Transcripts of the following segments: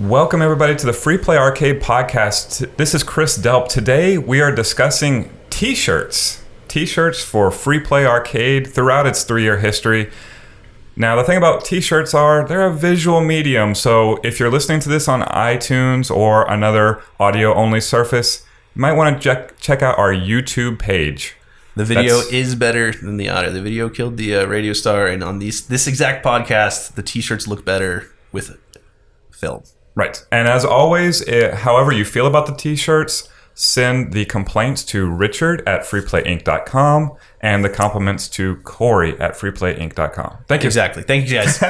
Welcome everybody to the Free Play Arcade podcast. This is Chris Delp. Today we are discussing t-shirts. T-shirts for Free Play Arcade throughout its 3-year history. Now the thing about t-shirts are they're a visual medium, so if you're listening to this on iTunes or another audio-only surface, you might want to check out our YouTube page. The video is better than the audio. The video killed the radio star, and on this exact podcast, the t-shirts look better with film. Right. And as always, however you feel about the t-shirts, send the complaints to Richard at freeplayinc.com and the compliments to Corey at freeplayinc.com. Thank you. Exactly. Thank you, guys.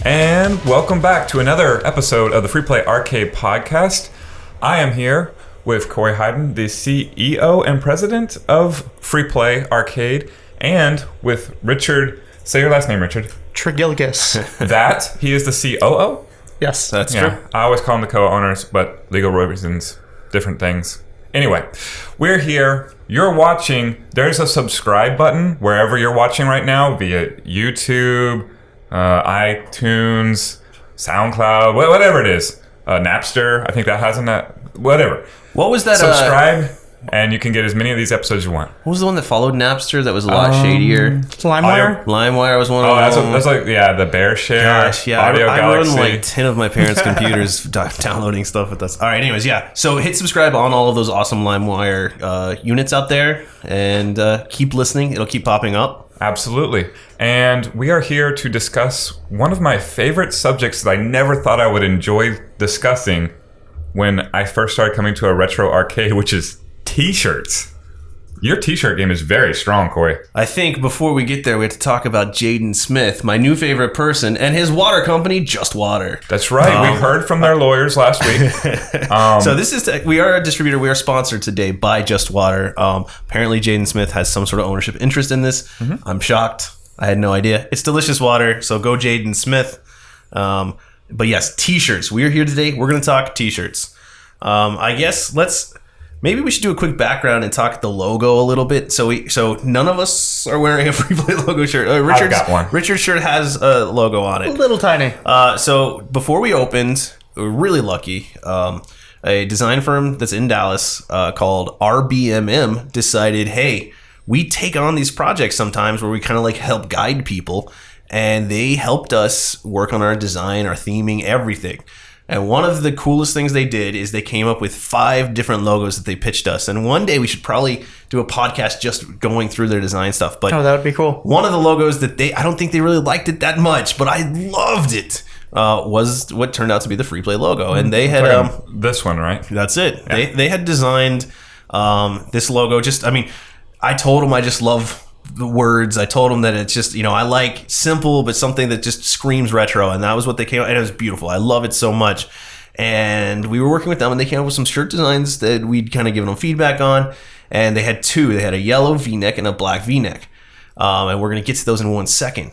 And welcome back to another episode of the Free Play Arcade podcast. I am here with Corey Hyden, the CEO and president of Free Play Arcade, and with Richard. Say your last name, Richard. Tregilgas. He is the COO? Yes, that's true. I always call them the co-owners, but legal reasons, different things. Anyway, we're here. You're watching. There's a subscribe button wherever you're watching right now via YouTube, iTunes, SoundCloud, whatever it is. Napster, I think that has in that. Whatever. What was that? Subscribe, and you can get as many of these episodes as you want. What was the one that followed Napster that was a lot shadier? LimeWire? LimeWire was one of them. That's like, the Bear Share. Gosh, yeah. Audio I Galaxy. run like 10 of my parents' computers downloading stuff with us. All right, anyways, yeah. So hit subscribe on all of those awesome LimeWire units out there, and keep listening. It'll keep popping up. Absolutely. And we are here to discuss one of my favorite subjects that I never thought I would enjoy discussing when I first started coming to a retro arcade, which is t-shirts. Your t-shirt game is very strong, Corey. I think before we get there, we have to talk about Jaden Smith, my new favorite person, and his water company, Just Water. That's right. We heard from their lawyers last week. So we are a distributor. We are sponsored today by Just Water. Apparently, Jaden Smith has some sort of ownership interest in this. Mm-hmm. I'm shocked. I had no idea. It's delicious water, so go Jaden Smith. But yes, t-shirts. We are here today. We're going to talk t-shirts. I guess maybe we should do a quick background and talk the logo a little bit. So none of us are wearing a Free Play logo shirt. I've got one. Richard's shirt has a logo on it. A little tiny. So before we opened, we were really lucky. A design firm that's in Dallas called RBMM decided, hey, we take on these projects sometimes where we kind of like help guide people. And they helped us work on our design, our theming, everything. And one of the coolest things they did is they came up with 5 different logos that they pitched us. And one day we should probably do a podcast just going through their design stuff. But that would be cool. One of the logos that I don't think they really liked it that much, but I loved it, was what turned out to be the Free Play logo. And they had this one, right? That's it. Yeah. They had designed this logo. I told them I just love the words. I told them that it's just, I like simple, but something that just screams retro. And that was what they came out. And it was beautiful. I love it so much. And we were working with them, and they came up with some shirt designs that we'd kind of given them feedback on. And they had 2. They had a yellow V-neck and a black V-neck. And we're going to get to those in 1 second.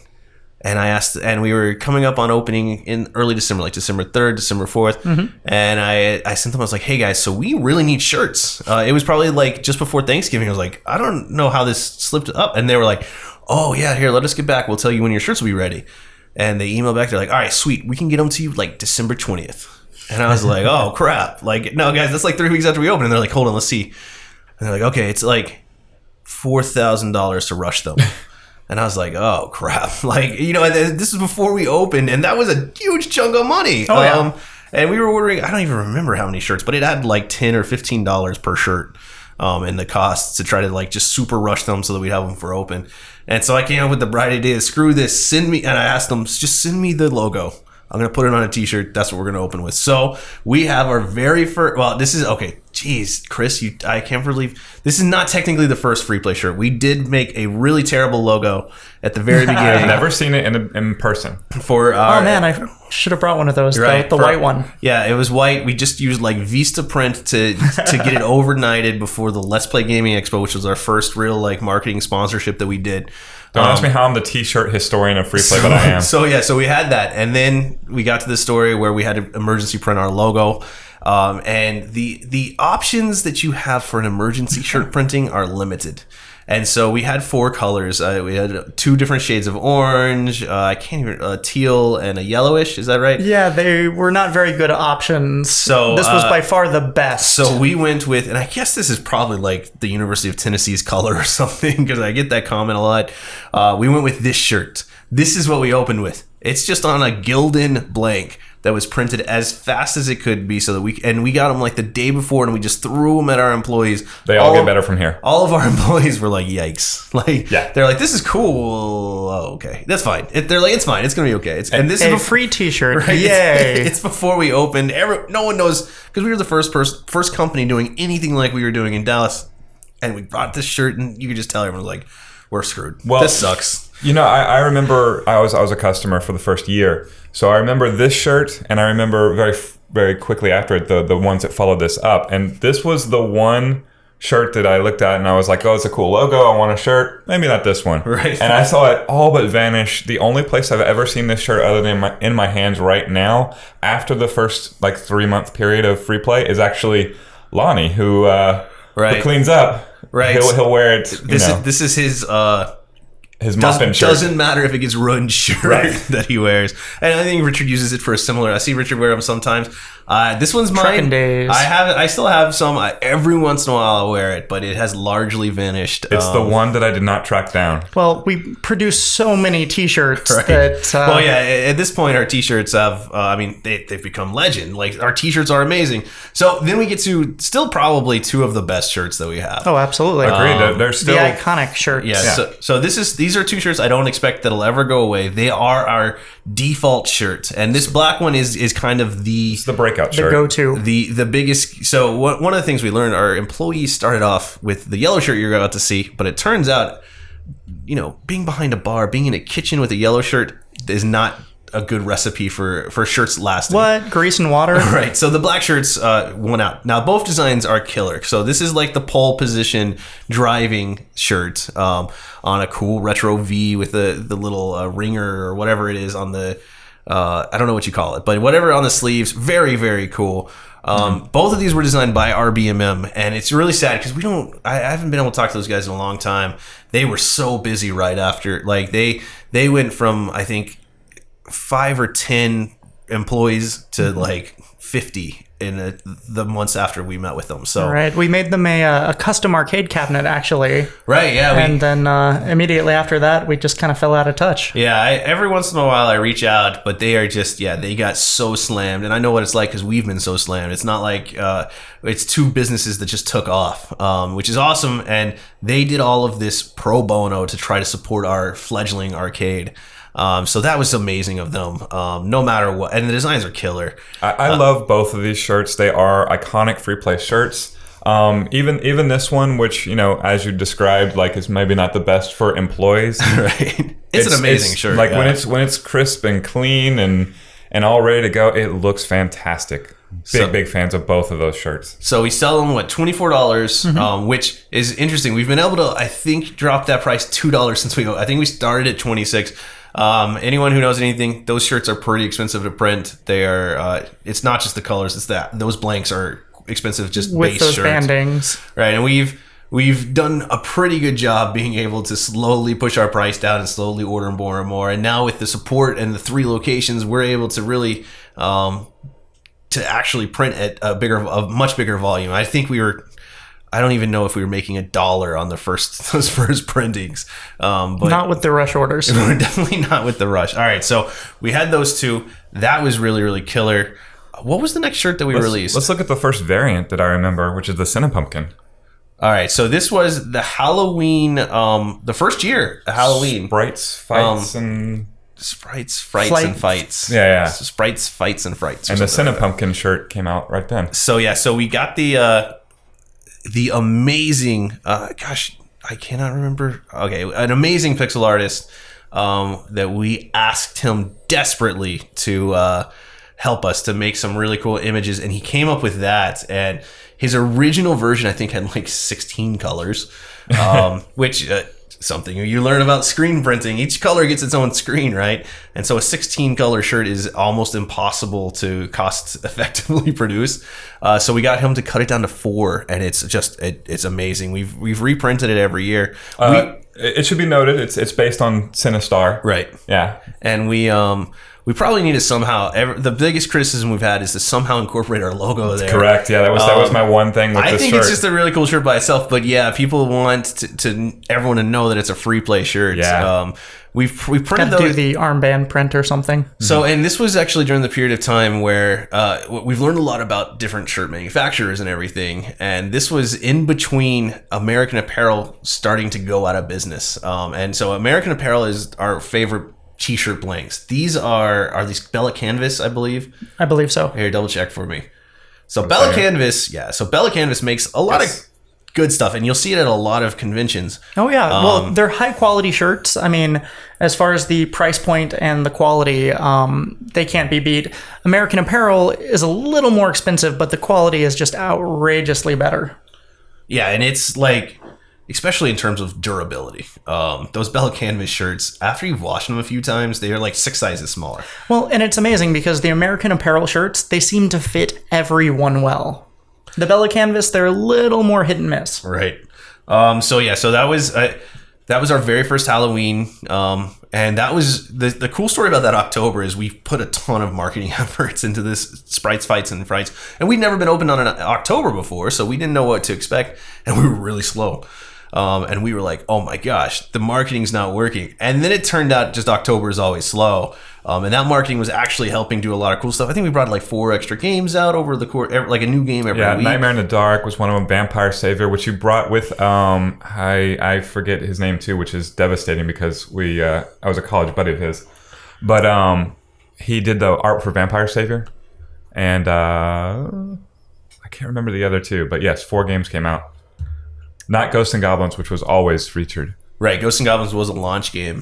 And I asked, and we were coming up on opening in early December, like December 3rd, December 4th. Mm-hmm. And I sent them, I was like, hey guys, so we really need shirts. It was probably like just before Thanksgiving. I was like, I don't know how this slipped up. And they were like, oh yeah, here, let us get back. We'll tell you when your shirts will be ready. And they emailed back. They're like, all right, sweet. We can get them to you like December 20th. And I was like, oh crap. Like, no guys, that's like 3 weeks after we open. And they're like, hold on, let's see. And they're like, okay, it's like $4,000 to rush them. And I was like, oh, crap. Like, this is before we opened, and that was a huge chunk of money. Oh, yeah. And we were ordering, I don't even remember how many shirts, but it had like $10 or $15 per shirt in the costs to try to like just super rush them so that we'd have them for open. And so I came up with the bright idea, screw this, and I asked them, just send me the logo. I'm going to put it on a t-shirt. That's what we're going to open with. So we have our very first, geez, Chris, I can't believe this is not technically the first free play shirt. We did make a really terrible logo at the very beginning. I've never seen it in person. For oh man, I should have brought one of those. Right, the white one. Yeah, it was white. We just used like Vista print to get it overnighted before the Let's Play Gaming Expo, which was our first real like marketing sponsorship that we did. Don't ask me how I'm the t-shirt historian of free play, but I am. So we had that, and then we got to the story where we had to emergency print our logo. And the options that you have for an emergency shirt printing are limited. And so we had 4 colors. We had 2 different shades of orange. I can't even teal and a yellowish. Is that right? Yeah, they were not very good options. So this was by far the best. So we went with, and I guess this is probably like the University of Tennessee's color or something, because I get that comment a lot. We went with this shirt. This is what we opened with. It's just on a Gildan blank that was printed as fast as it could be, so that we got them like the day before, and we just threw them at our employees. They all get better from here. All of our employees were like, "Yikes!" Like, yeah. They're like, "This is cool. Oh, okay, that's fine." They're like, "It's fine. It's gonna be okay." And this is a free T-shirt. Right? Yay! It's before we opened. No one knows, because we were the first company doing anything like we were doing in Dallas, and we brought this shirt, and you could just tell everyone was like, "We're screwed. Well, this sucks." You know, I remember I was a customer for the first year, so I remember this shirt, and I remember very very quickly after it the ones that followed this up, and this was the one shirt that I looked at and I was like, oh, it's a cool logo, I want a shirt, maybe not this one. Right. And I saw it all but vanish. The only place I've ever seen this shirt other than in my hands right now, after the first like 3-month period of free play, is actually Lonnie, who cleans up. Right. He'll wear it. This is his muffin shirt. Doesn't matter if it gets ruined shirt that he wears. And I think Richard uses it for a similar. I see Richard wear them sometimes. This one's mine. Trucking days. I still have some. Every once in a while I'll wear it, but it has largely vanished. It's the one that I did not track down. Well, we produce so many T-shirts right. that. Well, yeah. At this point, our T-shirts have. They've become legend. Like, our T-shirts are amazing. So then we get to still probably 2 of the best shirts that we have. Oh, absolutely. Agreed. They're still the iconic shirts. Yeah. So these are 2 shirts I don't expect that'll ever go away. They are our default shirt, and this black one is kind of it's the breakout shirt, the go-to, the biggest. So one of the things we learned, our employees started off with the yellow shirt you're about to see, but it turns out, being behind a bar, being in a kitchen with a yellow shirt is not a good recipe for shirts lasting. What? Grease and water? Right. So the black shirts won out. Now, both designs are killer. So this is like the pole position driving shirt on a cool retro V with the little ringer or whatever it is on the, I don't know what you call it, but whatever on the sleeves. Very, very cool. Both of these were designed by RBMM, and it's really sad because I haven't been able to talk to those guys in a long time. They were so busy right after. Like, they went from, I think, 5 or 10 employees to like 50 in the months after we met with them. So right, we made them a custom arcade cabinet, actually. Right, yeah. And then immediately after that, we just kind of fell out of touch. Yeah, every once in a while I reach out, but they are just, they got so slammed. And I know what it's like because we've been so slammed. It's not like it's 2 businesses that just took off, which is awesome. And they did all of this pro bono to try to support our fledgling arcade. So that was amazing of them, no matter what. And the designs are killer. I love both of these shirts. They are iconic free play shirts. Even this one, which, as you described, like, is maybe not the best for employees. Right. It's an amazing shirt. Like, when it's crisp and clean and all ready to go, it looks fantastic. Big fans of both of those shirts. So we sell them, $24, which is interesting. We've been able to, I think, drop that price $2 since I think we started at $26. Anyone who knows anything, those shirts are pretty expensive to print. They are. It's not just the colors; it's that those blanks are expensive. Just with base those shirts, bandings, right? And we've done a pretty good job being able to slowly push our price down and slowly order more and more. And now with the support and the 3 locations, we're able to really to actually print at a much bigger volume. I think I don't even know if we were making $1 on those first printings. But not with the rush orders. We're definitely not with the rush. All right, so we had those 2. That was really, really killer. What was the next shirt that we released? Let's look at the first variant that I remember, which is the Cinepumpkin. All right, so this was the Halloween, the first year of Halloween. Sprites, fights, and... Sprites, frights, and fights. Yeah. Sprites, fights, and frights. And the Cinepumpkin shirt came out right then. So we got the the amazing, gosh, I cannot remember. Okay, an amazing pixel artist that we asked him desperately to help us to make some really cool images, and he came up with that. And his original version, I think, had like 16 colors, which something you learn about screen printing. Each color gets its own screen, right? And so a 16 color shirt is almost impossible to cost effectively produce. So we got him to cut it down to 4, and it's just it's amazing. We've reprinted it every year. It should be noted it's based on Sinistar. Right. Yeah. And we probably need to somehow. The biggest criticism we've had is to somehow incorporate our logo there. Correct. Yeah, that was my one thing with this shirt. I think it's just a really cool shirt by itself. But yeah, people want to everyone to know that it's a free play shirt. Yeah. We printed do the armband print or something. So, and this was actually during the period of time where we've learned a lot about different shirt manufacturers and everything. And this was in between American Apparel starting to go out of business. And so American Apparel is our favorite t-shirt blanks. These are these Bella Canvas, I believe. I believe so. Here, double check for me. So Bella Canvas, So Bella Canvas makes a lot of good stuff, and you'll see it at a lot of conventions. Oh yeah, well, they're high quality shirts. I mean, as far as the price point and the quality, they can't be beat. American Apparel is a little more expensive, but the quality is just outrageously better. Yeah, and it's like, especially in terms of durability. Those Bella Canvas shirts, after you've washed them a few times, they are like 6 sizes smaller. Well, and it's amazing because the American Apparel shirts, they seem to fit everyone well. The Bella Canvas, they're a little more hit and miss. Right. So that was our very first Halloween. And that was the cool story about that October is we put a ton of marketing efforts into this Sprites, Fights, and Frights. And we'd never been open on an October before, so we didn't know what to expect. And we were really slow. And we were like, oh my gosh, the marketing's not working. And then it turned out just October is always slow. And that marketing was actually helping do a lot of cool stuff. I think we brought like 4 extra games out over the course, like a new game every week. Nightmare in the Dark was one of them. Vampire Savior, which you brought with, I forget his name too, which is devastating because I was a college buddy of his. But he did the art for Vampire Savior. And I can't remember the other 2. But yes, 4 games came out. Not Ghosts and Goblins, which was always featured. Right, Ghosts and Goblins was a launch game,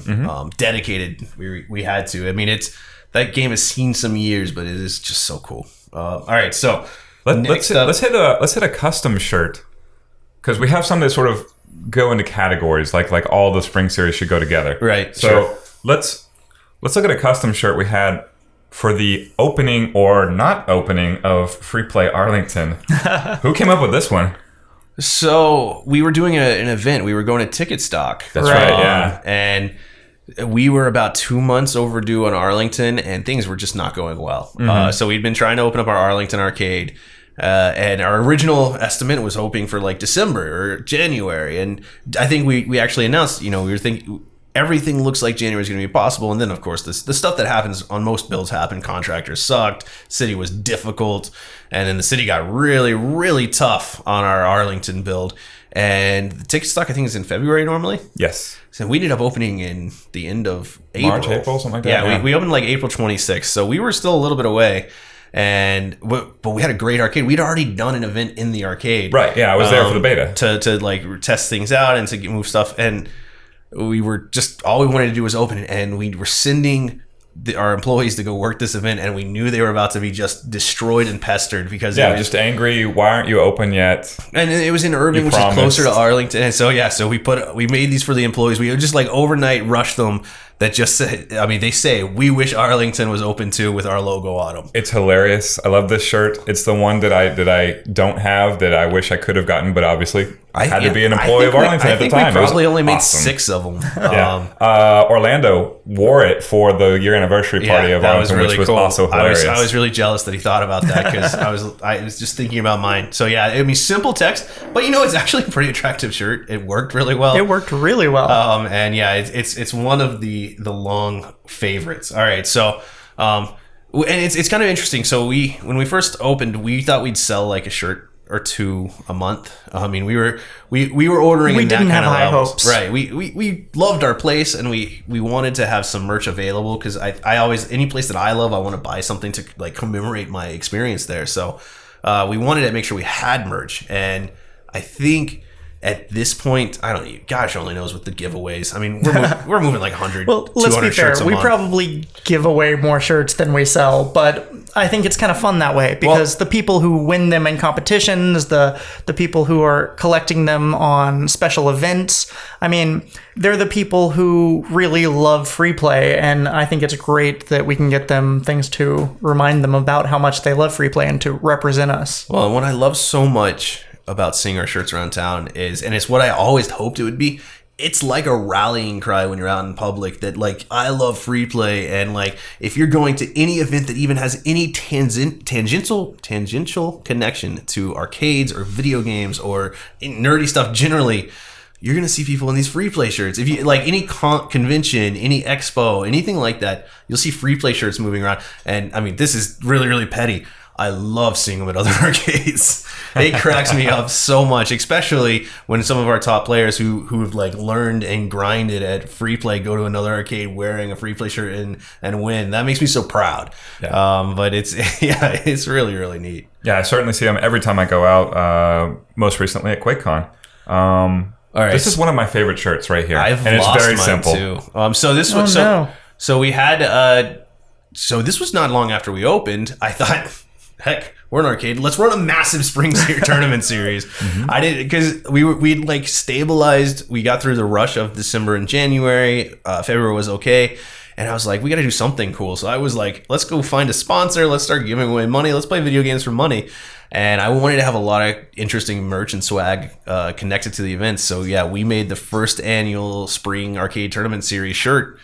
dedicated. We had to. I mean, that game has seen some years, but it is just so cool. All right, so let's hit a custom shirt, because we have some that sort of go into categories, like all the spring series should go together. Right. So sure. let's look at a custom shirt we had for the opening or not opening of Free Play Arlington. Who came up with this one? So we were doing an event. We were going to Ticket Stock. That's right, yeah. And we were about 2 months overdue on Arlington, and things were just not going well. So we'd been trying to open up our Arlington arcade, and our original estimate was hoping for like December or January. And I think we actually announced, we were thinking everything looks like January is going to be possible. And then, of course, the stuff that happens on most builds happened. Contractors sucked. City was difficult. And then the city got really, really tough on our Arlington build. And the ticket stock, I think, is in February normally. Yes. So we ended up opening in the end of April. March, April, something like that. Yeah, we opened like April 26th. So we were still a little bit away. But we had a great arcade. We'd already done an event in the arcade. Right. Yeah, I was there for the beta. To like test things out and to move stuff. And we were just, all we wanted to do was open it, and we were sending our employees to go work this event, and we knew they were about to be just destroyed and pestered because just angry. Why aren't you open yet? And it was in Irving, which is closer to Arlington. And so we made these for the employees. We just like overnight rushed them. That just said, they say, we wish Arlington was open too with our logo on them. It's hilarious. I love this shirt. It's the one that I don't have that I wish I could have gotten, but obviously I had to be an employee of Arlington at the time. We probably only made 6 of them. Yeah. Orlando wore it for the year anniversary party of Arlington, really which was cool. also hilarious. I was really jealous that he thought about that because I was just thinking about mine. So yeah, simple text, but it's actually a pretty attractive shirt. It worked really well. It worked really well. And yeah, it's one of the long favorites. All right, so and it's kind of interesting. So when we first opened, we thought we'd sell like a shirt or 2 a month. We were ordering. We in didn't that have kind of high levels. hopes, right? We loved our place, and we wanted to have some merch available because I always, any place that I love, I want to buy something to like commemorate my experience there. So we wanted to make sure we had merch, and I think at this point, I don't know, gosh only knows with the giveaways. I mean, we're moving like 100, Well, 200 let's be fair. shirts a We month. probably give away more shirts than we sell, but I think it's kind of fun that way because the people who win them in competitions, the people who are collecting them on special events, I mean, they're the people who really love free play, and I think it's great that we can get them things to remind them about how much they love free play and to represent us. Well, and what I love so much about seeing our shirts around town is, and it's what I always hoped it would be, it's like a rallying cry when you're out in public that like, I love free play. And like, if you're going to any event that even has any tangential connection to arcades or video games or nerdy stuff generally, you're going to see people in these free play shirts. If you like any convention, any expo, anything like that, you'll see free play shirts moving around. And I mean, this is really, really petty. I love seeing them at other arcades. It cracks me up so much, especially when some of our top players who've like learned and grinded at free play go to another arcade wearing a free play shirt and win. That makes me so proud. Yeah. But it's really, really neat. Yeah, I certainly see them every time I go out. Most recently at QuakeCon. All right, this is one of my favorite shirts right here, and it's very mine simple. Too. So this was so we had so this was not long after we opened. I thought, heck, we're an arcade. Let's run a massive spring tournament series. Mm-hmm. I did because we'd like stabilized. We got through the rush of December and January. February was okay. And I was like, we got to do something cool. So I was like, let's go find a sponsor. Let's start giving away money. Let's play video games for money. And I wanted to have a lot of interesting merch and swag connected to the event. So yeah, we made the first annual spring arcade tournament series shirt.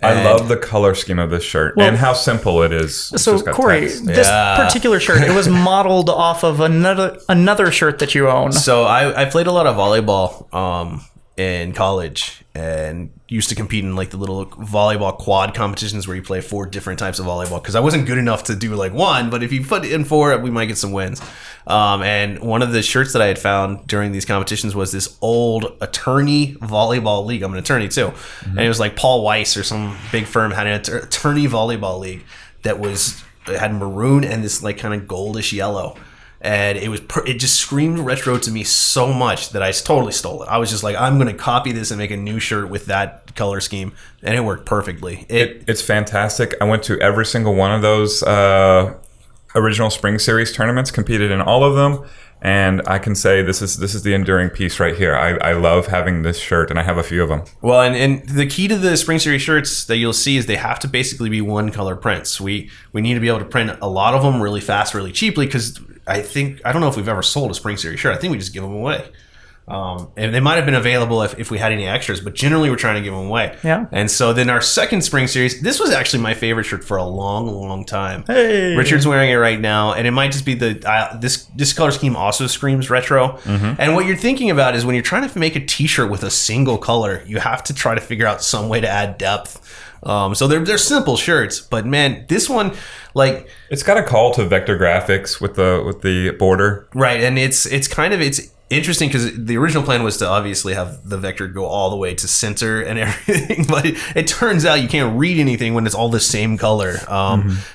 I love the color scheme of this shirt and how simple it is. It's so Corey, this particular shirt, it was modeled off of another shirt that you own. So I played a lot of volleyball in college and used to compete in like the little volleyball quad competitions where you play 4 different types of volleyball because I wasn't good enough to do like one, but if you put in 4, we might get some wins. And one of the shirts that I had found during these competitions was this old attorney volleyball league. I'm an attorney too. Mm-hmm. And it was like Paul Weiss or some big firm had an attorney volleyball league that it had maroon and this like kind of goldish yellow. And it just screamed retro to me so much that I totally stole it. I was just like, I'm going to copy this and make a new shirt with that color scheme. And it worked perfectly. It's fantastic. I went to every single one of those original Spring Series tournaments, competed in all of them. And I can say this is the enduring piece right here. I love having this shirt, and I have a few of them. Well, and the key to the Spring Series shirts that you'll see is they have to basically be one color prints. We need to be able to print a lot of them really fast, really cheaply, because I don't know if we've ever sold a Spring Series shirt. I think we just give them away. And they might have been available if we had any extras, but generally we're trying to give them away. Yeah. And so then our second Spring Series, this was actually my favorite shirt for a long, long time. Hey. Richard's wearing it right now, and it might just be this color scheme also screams retro. Mm-hmm. And what you're thinking about is when you're trying to make a t-shirt with a single color, you have to try to figure out some way to add depth. So they're simple shirts, but man, this one, like, it's got a call to vector graphics with the border, right? And it's interesting because the original plan was to obviously have the vector go all the way to center and everything, but it turns out you can't read anything when it's all the same color.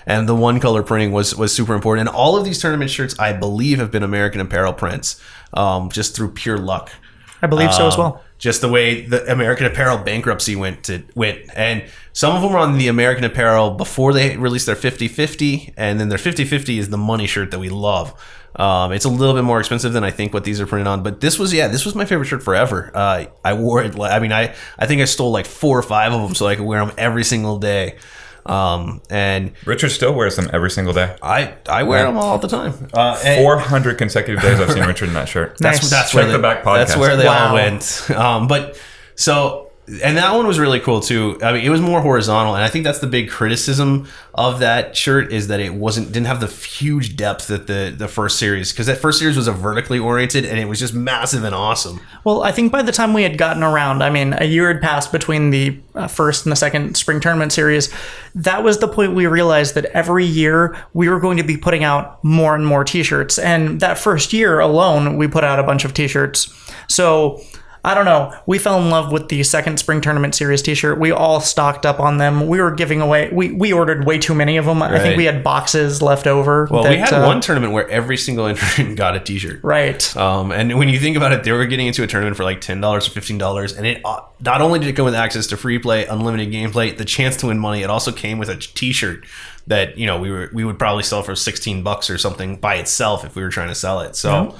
And the one color printing was super important. And all of these tournament shirts, I believe, have been American Apparel prints, just through pure luck. I believe so as well. Just the way the American Apparel bankruptcy went. And some of them were on the American Apparel before they released their 50/50, and then their 50/50 is the money shirt that we love. It's a little bit more expensive than I think what these are printed on, but this was my favorite shirt forever. I wore it. I think I stole like 4 or 5 of them so I could wear them every single day. And Richard still wears them every single day. I wear them all the time. 400 consecutive days I've seen Richard in that shirt. Nice. That's Check where the back podcast. That's where they all went. But so. And that one was really cool too. I mean, it was more horizontal, and I think that's the big criticism of that shirt is that it didn't have the huge depth that the first series, because that first series was a vertically oriented, and it was just massive and awesome. Well, I think by the time we had gotten around, I mean, a year had passed between the first and the second spring tournament series. That was the point we realized that every year we were going to be putting out more and more t-shirts, and that first year alone, we put out a bunch of t-shirts. So I don't know. We fell in love with the second spring tournament series t-shirt. We all stocked up on them. We were giving away. We ordered way too many of them. I think we had boxes left over. Well, we had one tournament where every single entrant got a t-shirt. Right. And when you think about it, they were getting into a tournament for like $10 or $15, and it not only did it come with access to free play, unlimited gameplay, the chance to win money, it also came with a t-shirt that we would probably sell for $16 or something by itself if we were trying to sell it. So.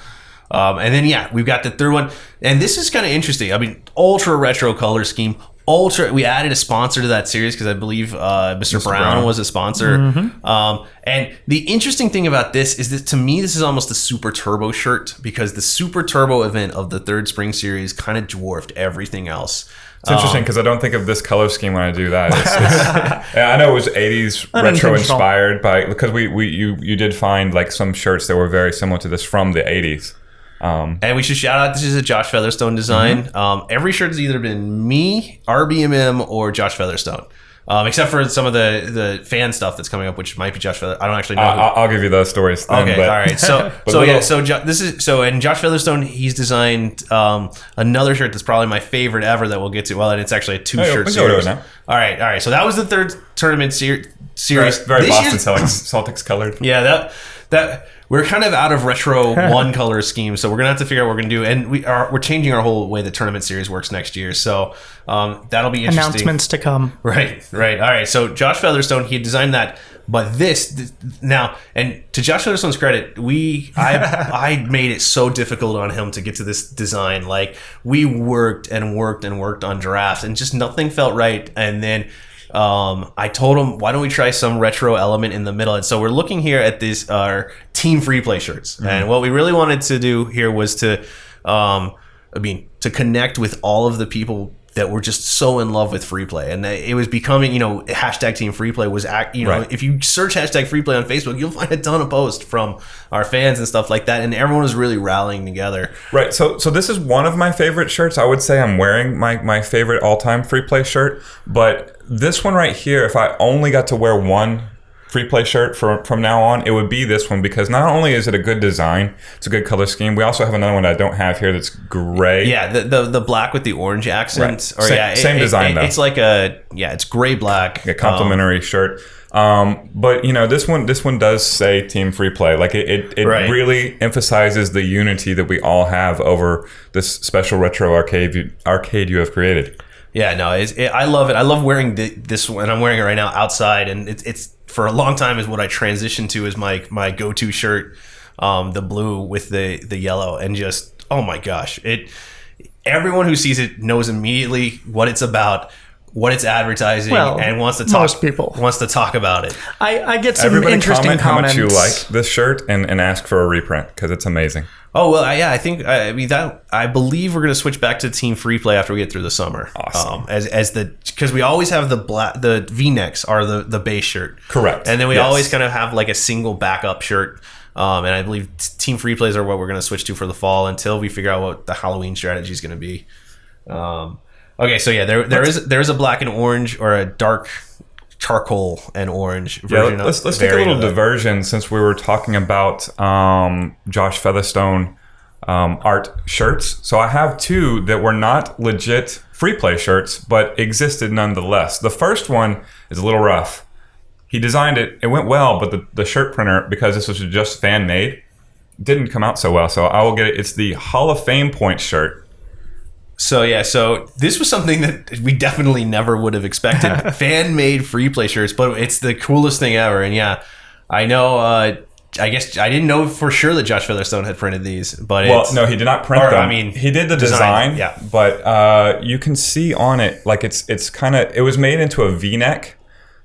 And then, we've got the third one. And this is kind of interesting. I mean, ultra retro color scheme. We added a sponsor to that series because I believe Mr. Brown was a sponsor. Mm-hmm. And the interesting thing about this is that, to me, this is almost a Super Turbo shirt, because the Super Turbo event of the third spring series kind of dwarfed everything else. It's interesting because I don't think of this color scheme when I do that. I know it was 80s retro inspired because you did find like some shirts that were very similar to this from the 80s. And we should shout out, this is a Josh Featherstone design. Mm-hmm. Every shirt has either been me, RBMM, or Josh Featherstone. Except for some of the fan stuff that's coming up, which might be Josh Featherstone. I don't actually know. I'll give you those stories then, okay, all right. And Josh Featherstone, he's designed another shirt that's probably my favorite ever that we'll get to. Well, and it's actually a two-shirt series. All right. So that was the third tournament series. Very Boston Celtics colored. Yeah, that we're kind of out of retro one color scheme, so we're gonna have to figure out what we're gonna do, and we're changing our whole way the tournament series works next year. So that'll be interesting. Announcements to come. Right. All right. So Josh Featherstone, he designed that, but this now, and to Josh Featherstone's credit, I made it so difficult on him to get to this design. Like, we worked on drafts, and just nothing felt right, and then. I told him, why don't we try some retro element in the middle? And so we're looking here at these team free play shirts. Mm-hmm. And what we really wanted to do here was to connect with all of the people that were just so in love with free play. And it was becoming, hashtag team free play was, right. If you search hashtag free play on Facebook, you'll find a ton of posts from our fans and stuff like that. And everyone was really rallying together. Right. So this is one of my favorite shirts. I would say I'm wearing my favorite all-time free play shirt. But this one right here, if I only got to wear one free play shirt from now on, it would be this one, because not only is it a good design, it's a good color scheme. We also have another one that I don't have here that's gray. Yeah, the black with the orange accent. Right. Same design though. It's like it's gray black. A complimentary shirt. But this one does say team free play. Like it really emphasizes the unity that we all have over this special retro arcade you have created. Yeah, no, I love it. I love wearing this one. I'm wearing it right now outside, and it's for a long time is what I transitioned to as my go-to shirt, the blue with the yellow, and just, oh my gosh, everyone who sees it knows immediately what it's about, what it's advertising, and wants to talk about it. I get some interesting comments. How much you like this shirt and ask for a reprint, because it's amazing. Oh, well, yeah, I believe we're going to switch back to team free play after we get through the summer. Awesome. Because we always have the V-necks are the base shirt. Correct. And then we always kind of have like a single backup shirt. And I believe team free plays are what we're going to switch to for the fall until we figure out what the Halloween strategy is going to be. Okay, so yeah, there is a black and orange, or a dark charcoal and orange version. Yeah, let's take a little diversion, since we were talking about Josh Featherstone art shirts. So I have two that were not legit free play shirts, but existed nonetheless. The first one is a little rough. He designed it. It went well, but the shirt printer, because this was just fan made, didn't come out so well. So I will get it. It's the Hall of Fame points shirt. So this was something that we definitely never would have expected. Fan-made free play shirts, but it's the coolest thing ever. And yeah, I know. I guess I didn't know for sure that Josh Featherstone had printed these, but no, he did not print them. I mean, he did the design. Yeah, but you can see on it, like it's kind of, it was made into a V-neck,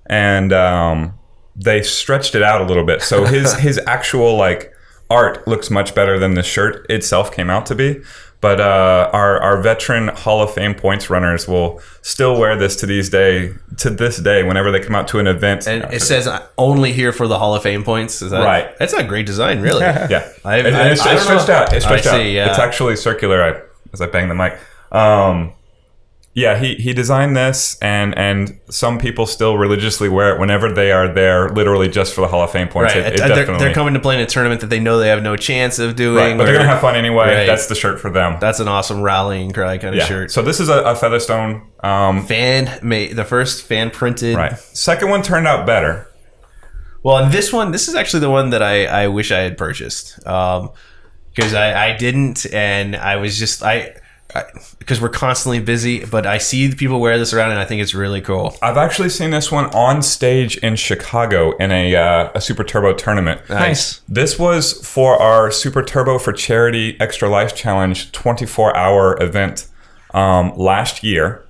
and they stretched it out a little bit. So his actual like art looks much better than the shirt itself came out to be. But our veteran Hall of Fame points runners will still wear this to this day whenever they come out to an event. And it says only here for the Hall of Fame points. Is that right? That's a great design, really. Yeah, it's stretched out. It's stretched out. Yeah. It's actually circular. As I bang the mic. Yeah, he designed this, and some people still religiously wear it whenever they are there, literally just for the Hall of Fame points. Right. It definitely, They're coming to play in a tournament that they know they have no chance of doing. right, but they're going to have fun anyway. Right. That's the shirt for them. That's an awesome rallying cry kind of shirt. So this is a Featherstone. Fan made, the first fan printed. Right. Second one turned out better. Well, and this is actually the one that I wish I had purchased. Because I didn't, and I was just because we're constantly busy, but I see the people wear this around, and I think it's really cool. I've actually seen this one on stage in Chicago in a Super Turbo tournament. Nice. This was for our Super Turbo for Charity Extra Life Challenge 24-hour event last year.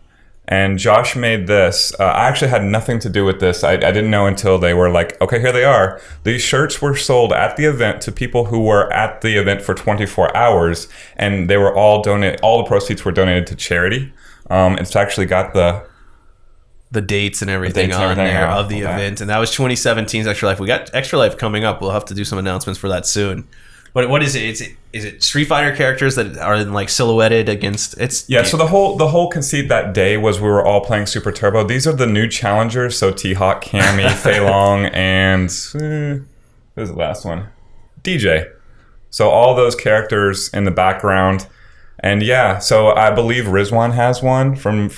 And Josh made this. I actually had nothing to do with this. I didn't know until they were like, okay, here they are. These shirts were sold at the event to people who were at the event for 24 hours. And they were all donated. All the proceeds were donated to charity. It's actually got the dates and everything on there of the event. And that was 2017's Extra Life. We got Extra Life coming up. We'll have to do some announcements for that soon. But what is it? Is it Street Fighter characters that are like silhouetted against? So the whole conceit that day was we were all playing Super Turbo. These are the new challengers. So T-Hawk, Cammy, Fei Long, and who's the last one? DJ. So all those characters in the background. And yeah, so I believe Rizwan has one from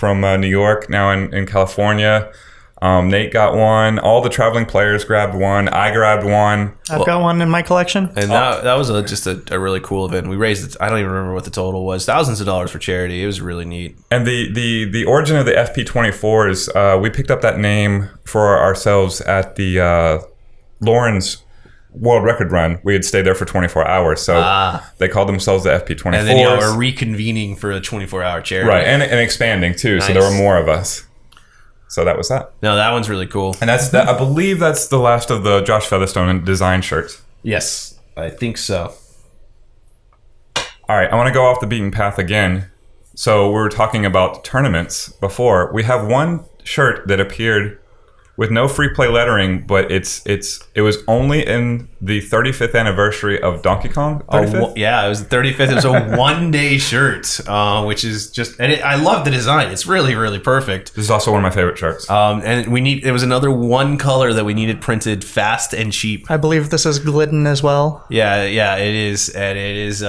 New York, now in California. Nate got one. All the traveling players grabbed one. I grabbed one. I've got one in my collection. And that was just a really cool event. We raised it. I don't even remember what the total was. Thousands of dollars for charity. It was really neat. And the origin of the FP24s, we picked up that name for ourselves at the Lawrence world record run. We had stayed there for 24 hours, so they called themselves the FP24s. And then y'all are reconvening for a 24-hour charity, right? And expanding too. Nice. So there were more of us. So that was that. No, that one's really cool. And I believe that's the last of the Josh Featherstone design shirts. Yes, I think so. All right, I want to go off the beaten path again. So we were talking about tournaments before. We have one shirt that appeared with no free play lettering, but it was only in the 35th anniversary of Donkey Kong. 35th? Yeah, it was the 35th. It was a one-day shirt, which is just, and I love the design. It's really, really perfect. This is also one of my favorite shirts. And there was another one color that we needed printed fast and cheap. I believe this is Glidden as well. Yeah, it is, and it is.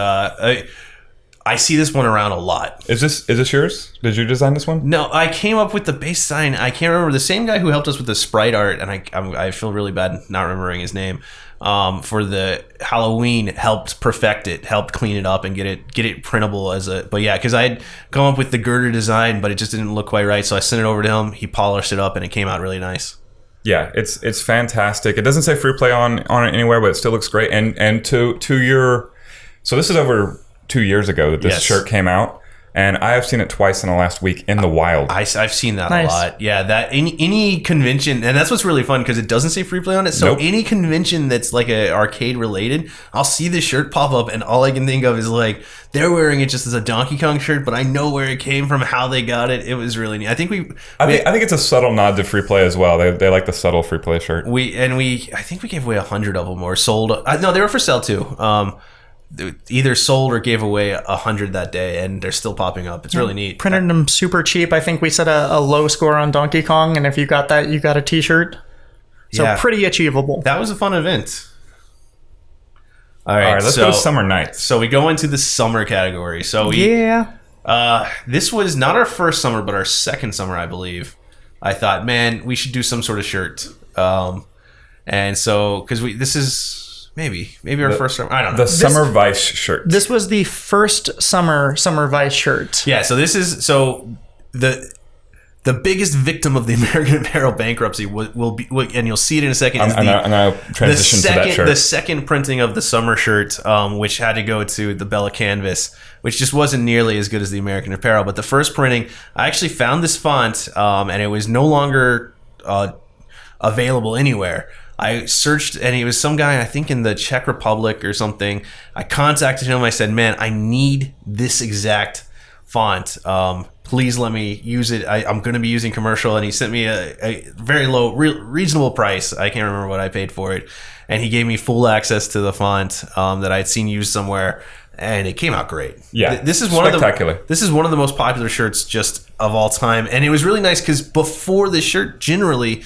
I see this one around a lot. Is this yours? Did you design this one? No, I came up with the base design. I can't remember. The same guy who helped us with the sprite art, and I feel really bad not remembering his name. For the Halloween, helped perfect it, helped clean it up, and get it printable as a. But yeah, because I had come up with the girder design, but it just didn't look quite right. So I sent it over to him. He polished it up, and it came out really nice. Yeah, it's fantastic. It doesn't say free play on it anywhere, but it still looks great. And to your, so this is over 2 years ago that this shirt came out, and I have seen it twice in the last week in the wild. I've seen that a lot. Yeah, that any convention, and that's what's really fun because it doesn't say free play on it. So any convention that's like a arcade related, I'll see this shirt pop up, and all I can think of is like they're wearing it just as a Donkey Kong shirt, but I know where it came from, how they got it. It was really neat. I think it's a subtle nod to free play as well. They like the subtle free play shirt. I think we gave away 100 of them or sold. No, they were for sale too. Either sold or gave away 100 that day, and they're still popping up. It's really neat. Printed them super cheap. I think we set a low score on Donkey Kong, and if you got that, you got a t-shirt. So pretty achievable. That was a fun event. All right, let's go to summer nights. So we go into the summer category. So this was not our first summer, but our second summer, I believe. I thought, man, we should do some sort of shirt. And so, because this is... Maybe our first summer. I don't know. The Summer Vice shirt. This was the first summer Vice shirt. Yeah, so this is the biggest victim of the American Apparel bankruptcy will be, and you'll see it in a second. I'm gonna transition to that shirt. The second printing of the summer shirt, which had to go to the Bella Canvas, which just wasn't nearly as good as the American Apparel. But the first printing, I actually found this font, and it was no longer available anywhere. I searched, and he was some guy, I think in the Czech Republic or something. I contacted him. I said, man, I need this exact font. Please let me use it. I'm going to be using commercial. And he sent me a very low, reasonable price. I can't remember what I paid for it. And he gave me full access to the font that I'd seen used somewhere. And it came out great. Yeah, this is spectacular. This is one of the most popular shirts just of all time. And it was really nice because before the shirt, generally,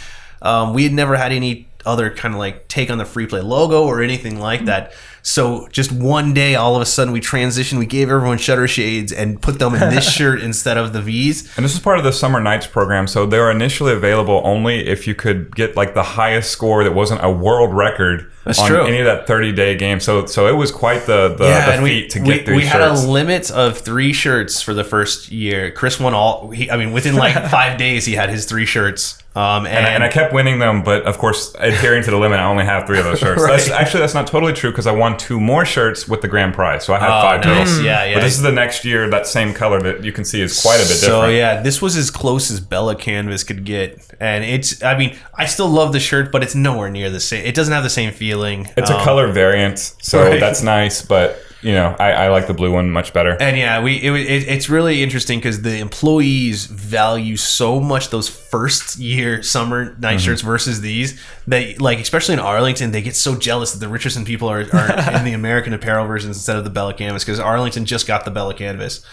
we had never had any other kind of like take on the free play logo or anything like that. So just one day, all of a sudden, we transitioned. We gave everyone shutter shades and put them in this shirt instead of the V's. And this is part of the Summer Nights program. So they were initially available only if you could get like the highest score that wasn't a world record on any of that 30-day game. So it was quite the feat to get these shirts. We had a limit of 3 shirts for the first year. Chris won all. Within like 5 days, he had his 3 shirts. And I kept winning them, but of course, adhering to the limit, I only have 3 of those shirts. Right. That's not totally true because I won 2 more shirts with the grand prize, so I have 5 total. Nice. Yeah. But this is the next year. That same color that you can see is quite a bit different. So yeah, this was as close as Bella Canvas could get, and it's. I mean, I still love the shirt, but it's nowhere near the same. It doesn't have the same feeling. It's a color variant, so that's nice, but. I like the blue one much better. And yeah, it's really interesting because the employees value so much those first year summer night shirts versus these. They like, especially in Arlington, they get so jealous that the Richardson people are in the American Apparel versions instead of the Bella Canvas because Arlington just got the Bella Canvas.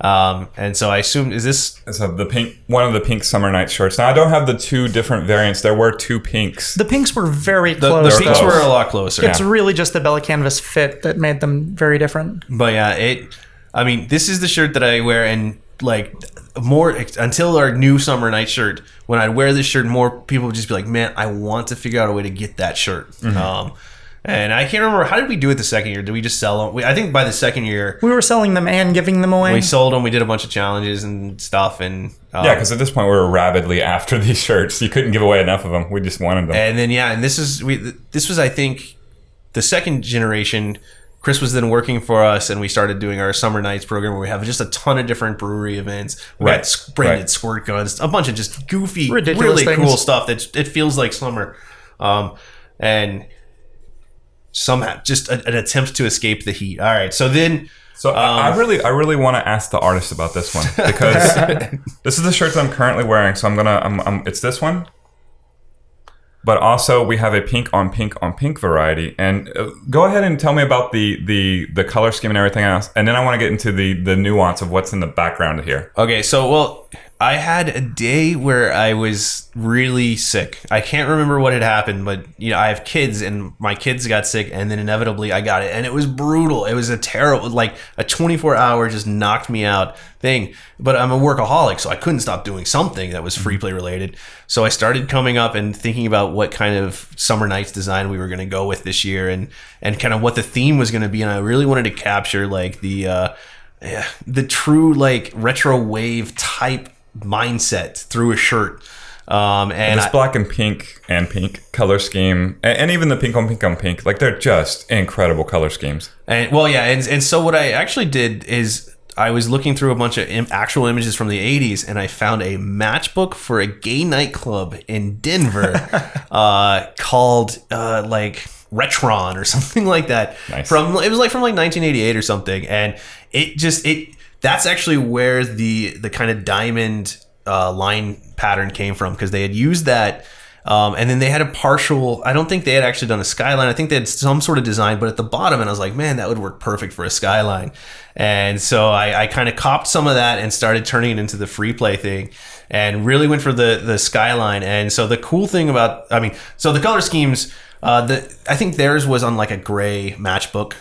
And so I assume one of the pink summer night shirts. Now I don't have the 2 different variants. There were 2 pinks. The pinks were very close. The pinks were a lot closer. It's really just the Bella Canvas fit that made them very different. But yeah, this is the shirt that I wear, and like more until our new summer night shirt. When I'd wear this shirt, more people would just be like, "Man, I want to figure out a way to get that shirt." And I can't remember, how did we do it the second year? Did we just sell them? I think by the second year... We were selling them and giving them away. We sold them. We did a bunch of challenges and stuff. And yeah, because at this point we were rabidly after these shirts. You couldn't give away enough of them. We just wanted them. And then, and this was, I think, the second generation. Chris was then working for us, and we started doing our Summer Nights program where we have just a ton of different brewery events. We got branded squirt guns, a bunch of just goofy, ridiculous really cool stuff that it feels like summer. And... somehow just an attempt to escape the heat. All right, so then I really want to ask the artist about this one because this is the shirt that I'm currently wearing. So it's this one, but also we have a pink on pink variety. And go ahead and tell me about the color scheme and everything else, and then I want to get into the nuance of what's in the background here. Okay, so I had a day where I was really sick. I can't remember what had happened, but I have kids, and my kids got sick, and then inevitably I got it, and it was brutal. It was a terrible, like a 24-hour just knocked me out thing. But I'm a workaholic, so I couldn't stop doing something that was free play related. So I started coming up and thinking about what kind of Summer Nights design we were going to go with this year, and kind of what the theme was going to be. And I really wanted to capture like the true like retro wave type mindset through a shirt. And this black and pink color scheme, and even the pink on pink, like they're just incredible color schemes. And so what I actually did is I was looking through a bunch of actual images from the 80s, and I found a matchbook for a gay nightclub in Denver called like Retron or something like that. Nice. It was like from like 1988 or something, and that's actually where the kind of diamond line pattern came from, because they had used that, and then they had a partial. I don't think they had actually done a skyline. I think they had some sort of design, but at the bottom, and I was like, man, that would work perfect for a skyline. And so I kind of copped some of that and started turning it into the free play thing, and really went for the skyline. And so the cool thing about, so the color schemes, I think theirs was on like a gray matchbook.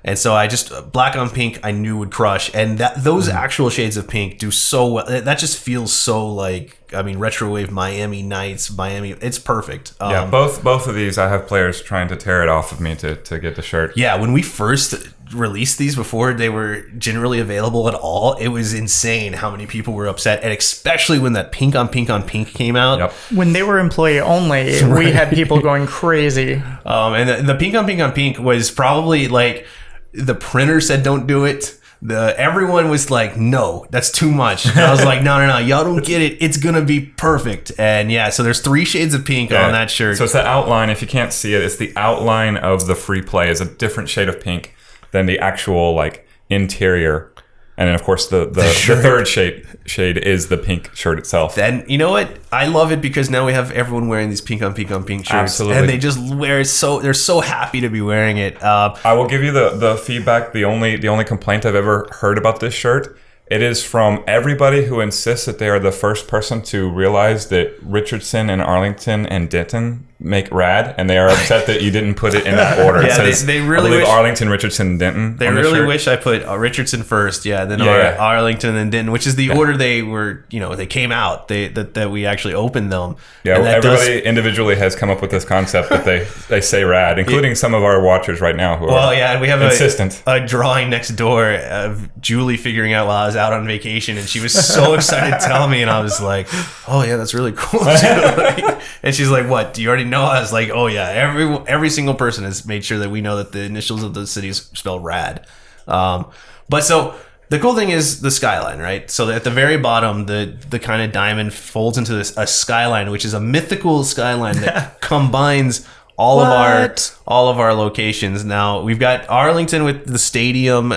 And so I just, black on pink, I knew would crush. And those actual shades of pink do so well. That just feels so like, retro wave Miami Nights, it's perfect. Yeah, both of these, I have players trying to tear it off of me to get the shirt. Yeah, when we first released these, before they were generally available at all, it was insane how many people were upset. And especially when that pink on pink came out. Yep. When they were employee only, we had people going crazy. And the pink on pink was probably like, the printer said don't do it. Everyone was like, no, that's too much. And I was like, no, y'all don't get it. It's gonna be perfect. And yeah, so there's 3 shades of pink on that shirt. So it's the outline. If you can't see it, it's the outline of the free play is a different shade of pink than the actual like interior. And then, of course, the third shade is the pink shirt itself. Then, you know what? I love it because now we have everyone wearing these pink on pink shirts. Absolutely. And they just wear it they're so happy to be wearing it. I will give you the feedback. The only complaint I've ever heard about this shirt It is from everybody who insists that they are the first person to realize that Richardson and Arlington and Denton make rad, and they are upset that you didn't put it in that order. Yeah, it says, they really I believe wish, Arlington, Richardson, Denton. They really wish I put Richardson first, then Arlington and Denton, which is the order they were. They came out. That we actually opened them. Yeah, everybody individually has come up with this concept that they say rad, including some of our watchers right now who are and we have insistent. A drawing next door of Julie figuring out while I was out on vacation, and she was so excited to tell me, and I was like, "Oh yeah, that's really cool." And she's like, "What? Do you already know?" I was like, "Oh yeah, every single person has made sure that we know that the initials of the cities spell rad." But so the cool thing is the skyline, right? So at the very bottom, the kind of diamond folds into a skyline, which is a mythical skyline that combines all of our locations. Now we've got Arlington with the stadium.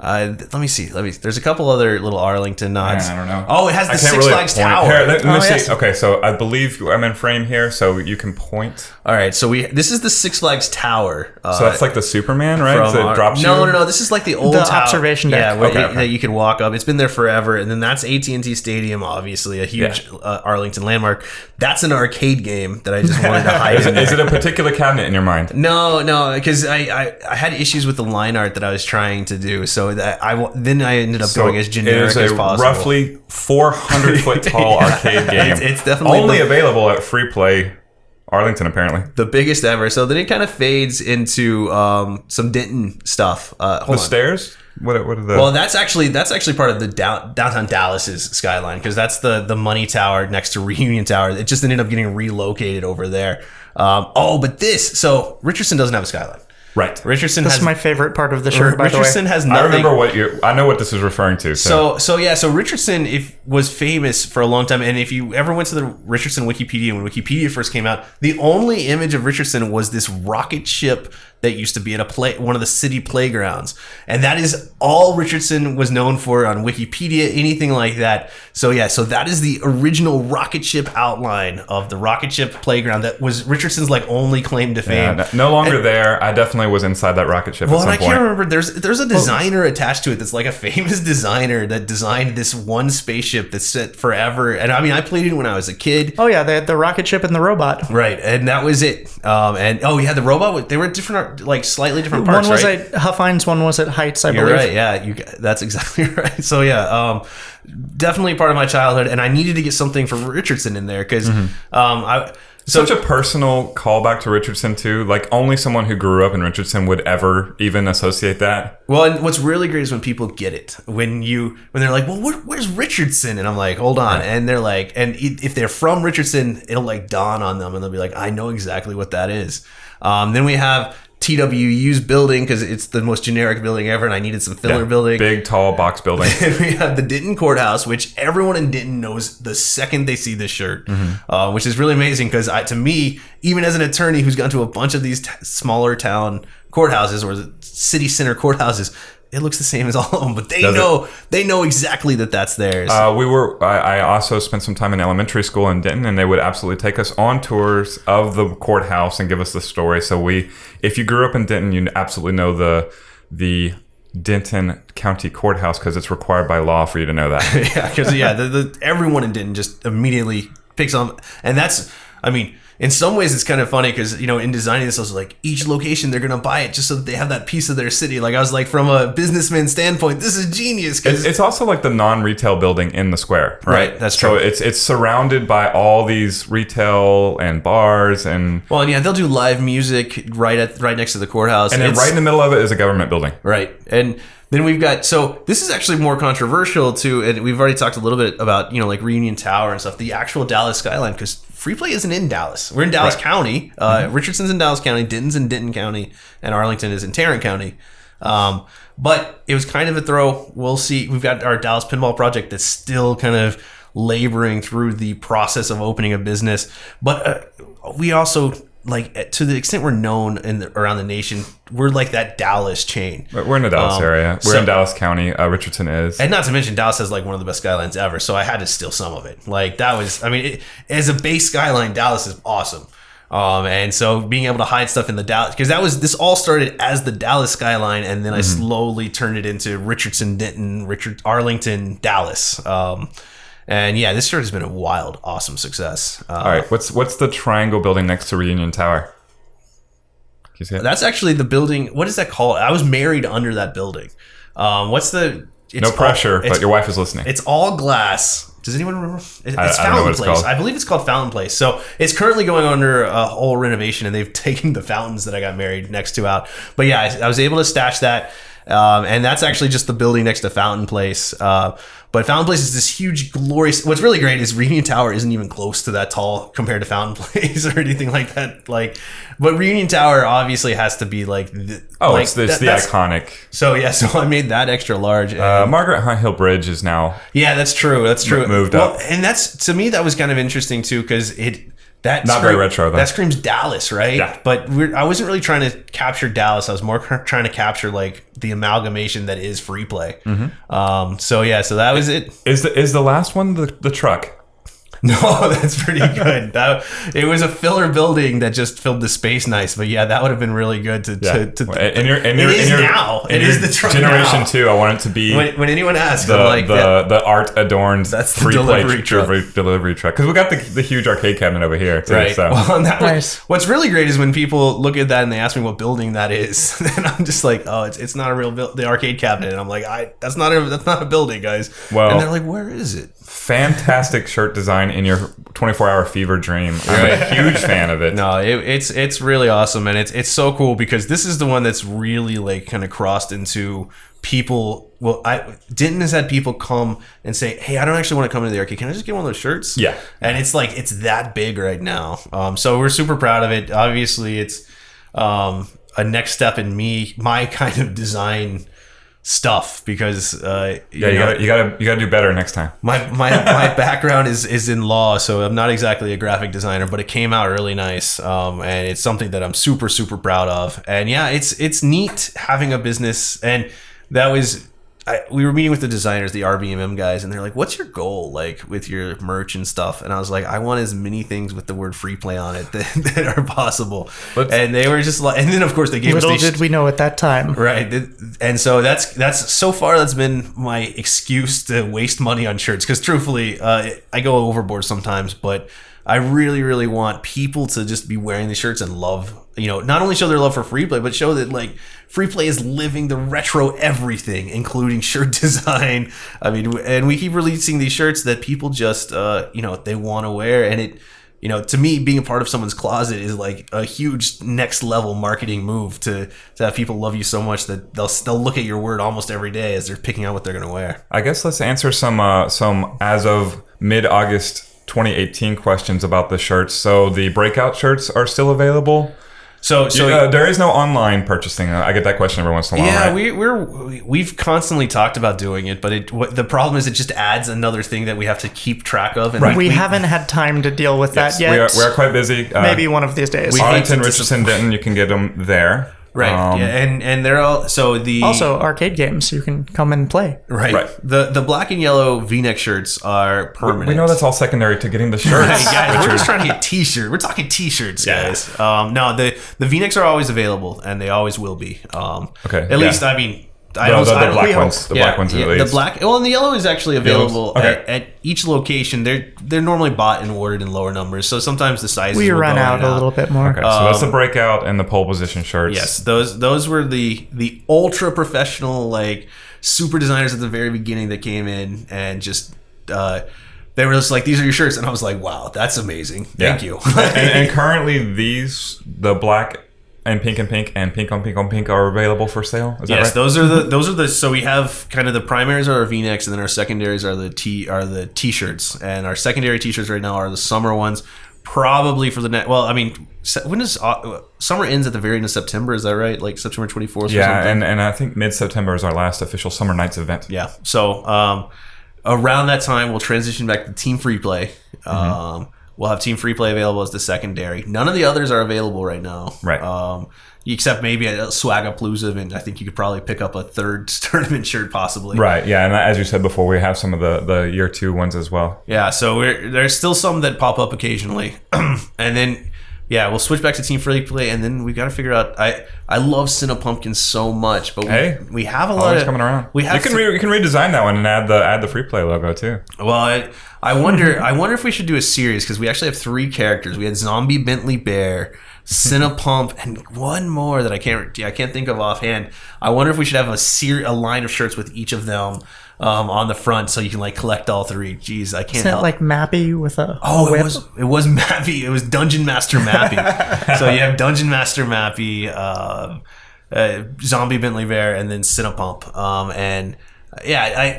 Let me see. There's a couple other little Arlington nods. I don't know. Oh, it has the Six Flags Tower. Here, let me see. Yes. Okay, so I believe I'm in frame here, so you can point. All right, so this is the Six Flags Tower. So that's like the Superman, right? So it drops you? No. This is like the old tower. Observation deck. Yeah, that you can walk up. It's been there forever, and then that's AT&T Stadium, obviously a huge Arlington landmark. That's an arcade game that I just wanted to hide. Is it a particular cabinet in your mind? No, because I had issues with the line art that I was trying to do, so that I ended up going as generic as possible. Roughly 400 foot tall arcade game. It's definitely only available at Free Play Arlington, apparently. The biggest ever. So then it kind of fades into some Denton stuff. The stairs? What are the? Well, that's actually part of the downtown Dallas's skyline, because that's the money tower next to Reunion Tower. It just ended up getting relocated over there. So Richardson doesn't have a skyline. Right. Richardson This is my favorite part of the shirt, by the way. Richardson has nothing. I know what this is referring to. So Richardson was famous for a long time, and if you ever went to the Richardson Wikipedia when Wikipedia first came out, the only image of Richardson was this rocket ship that used to be at one of the city playgrounds, and that is all Richardson was known for on Wikipedia, anything like that. So that is the original rocket ship outline of the rocket ship playground. That was Richardson's only claim to fame. Yeah, no longer there. I definitely was inside that rocket ship. Well, at some and I can't remember. There's a designer attached to it that's like a famous designer that designed this one spaceship that's set forever. And I mean, I played it when I was a kid. Oh yeah, they had the rocket ship and the robot. Right, and that was it. The robot. They were different. Slightly different parts, one was right? at Huffines, one was at Heights, I believe. You're right, yeah, that's exactly right. So definitely part of my childhood, and I needed to get something for Richardson in there, because such a personal callback to Richardson too. Only someone who grew up in Richardson would ever even associate that. Well, and what's really great is when people get it. When they're like, "Well, where's Richardson?" And I'm like, "Hold on," and they're like, and if they're from Richardson, it'll dawn on them, and they'll be like, "I know exactly what that is." Then we have TWU's building, because it's the most generic building ever, and I needed some filler building. Big, tall box building. And we have the Denton Courthouse, which everyone in Denton knows the second they see this shirt, which is really amazing, because to me, even as an attorney who's gone to a bunch of these smaller town courthouses or city center courthouses, it looks the same as all of them, but they know exactly that's theirs. I also spent some time in elementary school in Denton, and they would absolutely take us on tours of the courthouse and give us the story. So if you grew up in Denton, you absolutely know the Denton County Courthouse, because it's required by law for you to know that. Yeah, because everyone in Denton just immediately picks on, and that's, I mean, in some ways it's kind of funny, because in designing this, I was like, each location they're gonna buy it just so that they have that piece of their city. I was like, from a businessman standpoint, this is genius. It's also the non-retail building in the square, right? That's true. So it's surrounded by all these retail and bars and they'll do live music right next to the courthouse, and then right in the middle of it is a government building, right? And then we've got, so this is actually more controversial too, and we've already talked a little bit about Reunion Tower and stuff, the actual Dallas skyline, because Free Play isn't in Dallas. We're in Dallas County. Richardson's in Dallas County, Denton's in Denton County, and Arlington is in Tarrant County. But it was kind of a throw. We'll see. We've got our Dallas Pinball Project that's still kind of laboring through the process of opening a business. But we also, to the extent we're known around the nation, we're like that Dallas chain. We're in the Dallas area. We're in Dallas County. Richardson is. And not to mention, Dallas has one of the best skylines ever. So I had to steal some of it. That was, as a base skyline, Dallas is awesome. And so being able to hide stuff in the Dallas, because this all started as the Dallas skyline, and then I slowly turned it into Richardson, Denton, Arlington, Dallas. And yeah, this shirt has been a wild, awesome success. All right, what's the triangle building next to Reunion Tower? Can you see it? That's actually the building. What is that called? I was married under that building. No pressure, but your wife is listening. It's all glass. Does anyone remember? It's I don't know what it's called. I believe it's called Fountain Place. So it's currently going under a whole renovation, and they've taken the fountains that I got married next to out. But yeah, I was able to stash that. And that's actually just the building next to Fountain Place. But Fountain Place is this huge, glorious. What's really great is Reunion Tower isn't even close to that tall compared to Fountain Place or anything like that. But Reunion Tower obviously has to be like. It's the iconic. So I made that extra large. Margaret Hunt Hill Bridge is now. Yeah, that's true. Moved up, and to me that was kind of interesting too, because very retro though. That screams Dallas, right? Yeah. But I wasn't really trying to capture Dallas. I was more trying to capture like the amalgamation that is free play. So that was it. Is the last one the truck? No, that's pretty good. It was a filler building that just filled the space nice. But yeah, that would have been really good to. It is the truck generation now. 2. I want it to be when anyone asks, the art adorned that's the free play delivery truck, because we got the huge arcade cabinet over here too. Right. So. Well, Nice. What's really great is when people look at that and they ask me what building that is, and I'm just like, oh, it's not a real the arcade cabinet, and I'm like, that's not a building, guys. Well, and they're like, where is it? Fantastic shirt design in your 24-hour fever dream. I'm a huge fan of it. No, it's really awesome, and it's so cool because this is the one that's really like kind of crossed into people. Well, Denton has had people come and say, hey, I don't actually want to come into the arcade. Can I just get one of those shirts? Yeah. And it's like, it's that big right now. So we're super proud of it. Obviously, it's a next step in my kind of design stuff, because you gotta do better next time. My background is in law, so I'm not exactly a graphic designer, but it came out really nice, and it's something that I'm super super proud of. And yeah, it's neat having a business. And that was we were meeting with the designers, the RBMM guys, and they're like, what's your goal like with your merch and stuff? And I was like, I want as many things with the word free play on it that are possible. And they were just like, and then of course they gave us little did we know at that time, right? And so that's so far that's been my excuse to waste money on shirts, because truthfully I go overboard sometimes, but I really, really want people to just be wearing the shirts and love, not only show their love for free play, but show that like free play is living the retro everything, including shirt design. I mean, and we keep releasing these shirts that people just, they want to wear. And it, to me, being a part of someone's closet is like a huge next level marketing move to have people love you so much that they'll look at your word almost every day as they're picking out what they're going to wear. I guess let's answer some as of mid-August 2018 questions about the shirts. So the breakout shirts are still available. So there is no online purchasing. I get that question every once in a while. Yeah, right? we've constantly talked about doing it, but the problem is it just adds another thing that we have to keep track of. And we haven't had time to deal with that yet. We are quite busy. Maybe one of these days. Arlington, Richardson, Denton, you can get them there. Right, and they're all also arcade games you can come and play. Right. The black and yellow V-neck shirts are permanent. We know that's all secondary to getting the shirts. Hey guys, we're just trying to get t-shirt. We're talking t-shirts, guys. No, the V-necks are always available, and they always will be. Okay. At least, I mean, the black ones. The black ones, at least. The black. Well, and the yellow is actually available at each location. They're normally bought and ordered in lower numbers, so sometimes the sizes we run out a little bit more. Okay, so that's the breakout and the pole position shirts. Yes, those were the ultra professional, like super designers at the very beginning that came in and just. They were just like, these are your shirts, and I was like, wow, that's amazing. Thank you. and currently, the black and pink and pink on pink are available for sale. Is that right? those are the. So we have kind of the primaries are our V-necks, and then our secondaries are the t-shirts. And our secondary t-shirts right now are the summer ones. Probably for the next. Well, I mean, when does summer ends at the very end of September? Is that right? Like September 24th. Yeah, or something? and I think mid-September is our last official Summer Nights event. Yeah. So around that time, we'll transition back to Team Free Play. We'll have Team Free Play available as the secondary. None of the others are available right now. Right. Except maybe a Swagapalooza, and I think you could probably pick up a third tournament shirt possibly. Right, yeah, and as you said before, we have some of the year 2 ones as well. Yeah, so there's still some that pop up occasionally. And then Yeah, we'll switch back to Team Free Play, and then we got to figure out. I love Cinepumpkin so much, but we have a lot of coming around. We have you can redesign that one and add the Free Play logo too. Well, I wonder if we should do a series because we actually have 3 characters. We had Zombie Bentley Bear, Cinepump, and one more that I can't think of offhand. I wonder if we should have a line of shirts with each of them on the front, so you can like collect all 3. Jeez, I can't. Isn't it like Mappy with a whip? whip? It was Mappy. It was Dungeon Master Mappy. So you have Dungeon Master Mappy, Zombie Bentley Bear, and then Cinepump. And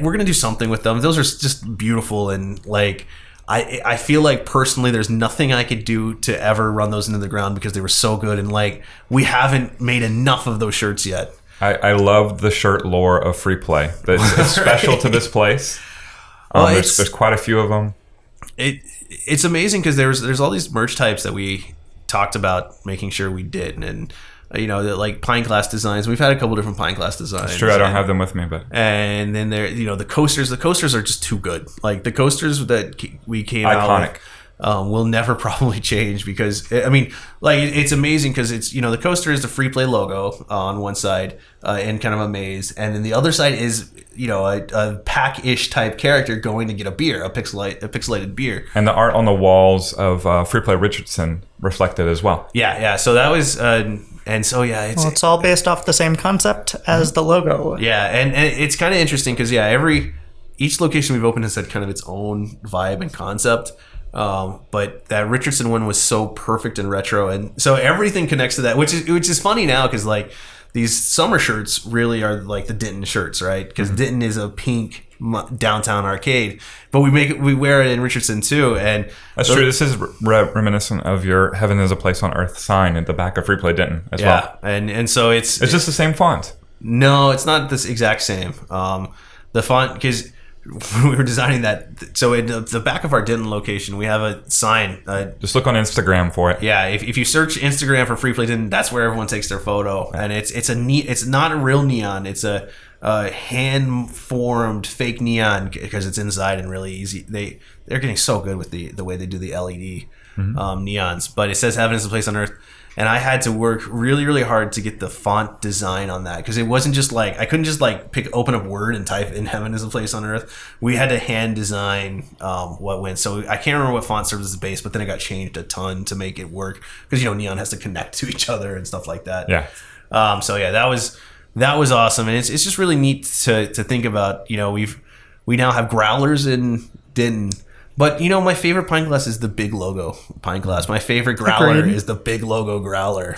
we're gonna do something with them. Those are just beautiful, and like I feel like personally, there's nothing I could do to ever run those into the ground because they were so good, and like we haven't made enough of those shirts yet. I love the shirt lore of Free Play. It's special to this place. There's quite a few of them. It's amazing because there's all these merch types that we talked about making sure we did, and like Pine Class designs. We've had a couple different Pine Class designs. It's true, I don't have them with me, but and then there, the coasters. The coasters are just too good. Like the coasters that we came iconic. out with, will never probably change because it's amazing because it's the coaster is the Free Play logo on one side and kind of a maze, and then the other side is a pack-ish type character going to get a beer, a pixelated beer, and the art on the walls of Free Play Richardson reflected as well. Yeah. So that was it's all based off the same concept as the logo. Yeah, and it's kind of interesting because each location we've opened has had kind of its own vibe and concept. But that Richardson one was so perfect and retro, and so everything connects to that, which is funny now because like these summer shirts really are like the Denton shirts, right? Because Denton is a pink downtown arcade, but we wear it in Richardson too, and that's true. This is reminiscent of your "Heaven is a Place on Earth" sign at the back of Free Play Denton as well. Yeah, and so it's just the same font. No, it's not this exact same. The font because. We were designing that, so in the back of our Denton location, we have a sign. Just look on Instagram for it. Yeah, if you search Instagram for Free Play Denton, that's where everyone takes their photo, and it's not a real neon. It's a hand formed fake neon because it's inside and really easy. They're getting so good with the way they do the LED neons, but it says "Heaven is a Place on Earth." And I had to work really, really hard to get the font design on that because it wasn't just like I couldn't just like open up Word and type in "Heaven is a Place on Earth." We had to hand design what went. So I can't remember what font serves as the base, but then it got changed a ton to make it work because neon has to connect to each other and stuff like that. Yeah. That was awesome, and it's just really neat to think about. We now have growlers in Denton. But my favorite Pine Glass is the big logo Pine Glass. My favorite growler is the big logo growler.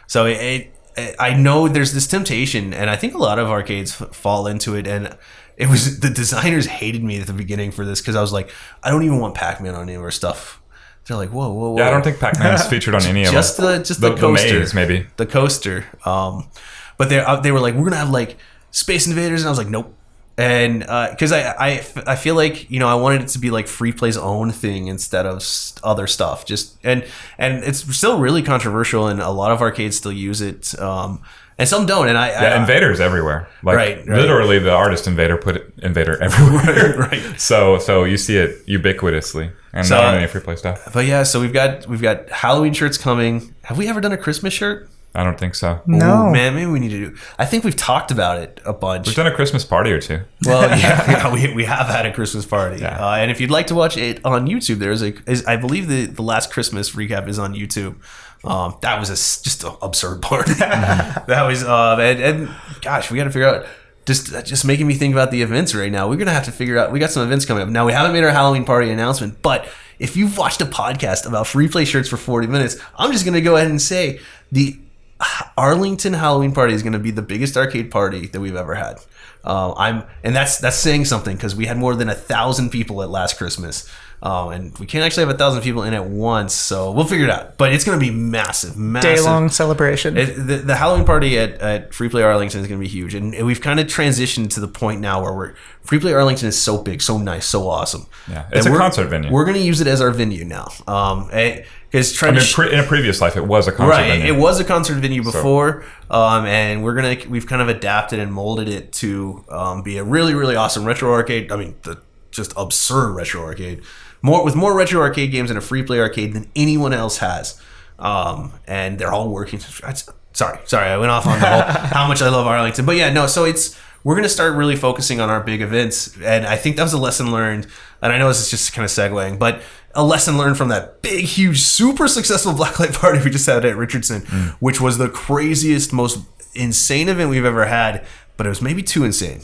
So I know there's this temptation, and I think a lot of arcades fall into it. And it was the designers hated me at the beginning for this because I was like, I don't even want Pac-Man on any of our stuff. They're like, whoa. Yeah, I don't think Pac-Man's featured on any of them. Just the coaster, maze, maybe the coaster. But they were like, we're gonna have like Space Invaders, and I was like, nope. And because I feel like I wanted it to be like Free Play's own thing instead of other stuff. And it's still really controversial, and a lot of arcades still use it, and some don't. And Invaders everywhere. Like, right. Literally, the artist Invader put Invader everywhere. Right. So you see it ubiquitously, and not only Free Play stuff. But yeah, so we've got Halloween shirts coming. Have we ever done a Christmas shirt? I don't think so. No. Ooh, man, maybe we need to do. I think we've talked about it a bunch. We've done a Christmas party or two. Well, yeah, we have had a Christmas party. Yeah. And if you'd like to watch it on YouTube, I believe the last Christmas recap is on YouTube. That was just an absurd party. That was and gosh, we got to figure out. Just making me think about the events right now. We're gonna have to figure out. We got some events coming up now. We haven't made our Halloween party announcement, but if you've watched a podcast about Free Play shirts for 40 minutes, I'm just gonna go ahead and say the Arlington Halloween party is going to be the biggest arcade party that we've ever had. And that's saying something because we had more than 1,000 people at last Christmas, and we can't actually have 1,000 people in at once. So we'll figure it out. But it's going to be massive day-long celebration. The Halloween party at Free Play Arlington is going to be huge, and we've kind of transitioned to the point now where Free Play Arlington is so big, so nice, so awesome. Yeah, it's a concert venue. We're going to use it as our venue now. In a previous life, it was a concert venue. It was a concert venue before, and we've kind of adapted and molded it to be a really, really awesome retro arcade. I mean, just absurd retro arcade. More retro arcade games in a free play arcade than anyone else has. And they're all working. Sorry, I went off on the whole how much I love Arlington. But yeah, no, so we're going to start really focusing on our big events. And I think that was a lesson learned. And I know this is just kind of segueing, but a lesson learned from that big, huge, super successful blacklight party we just had at Richardson, which was the craziest, most insane event we've ever had, but it was maybe too insane.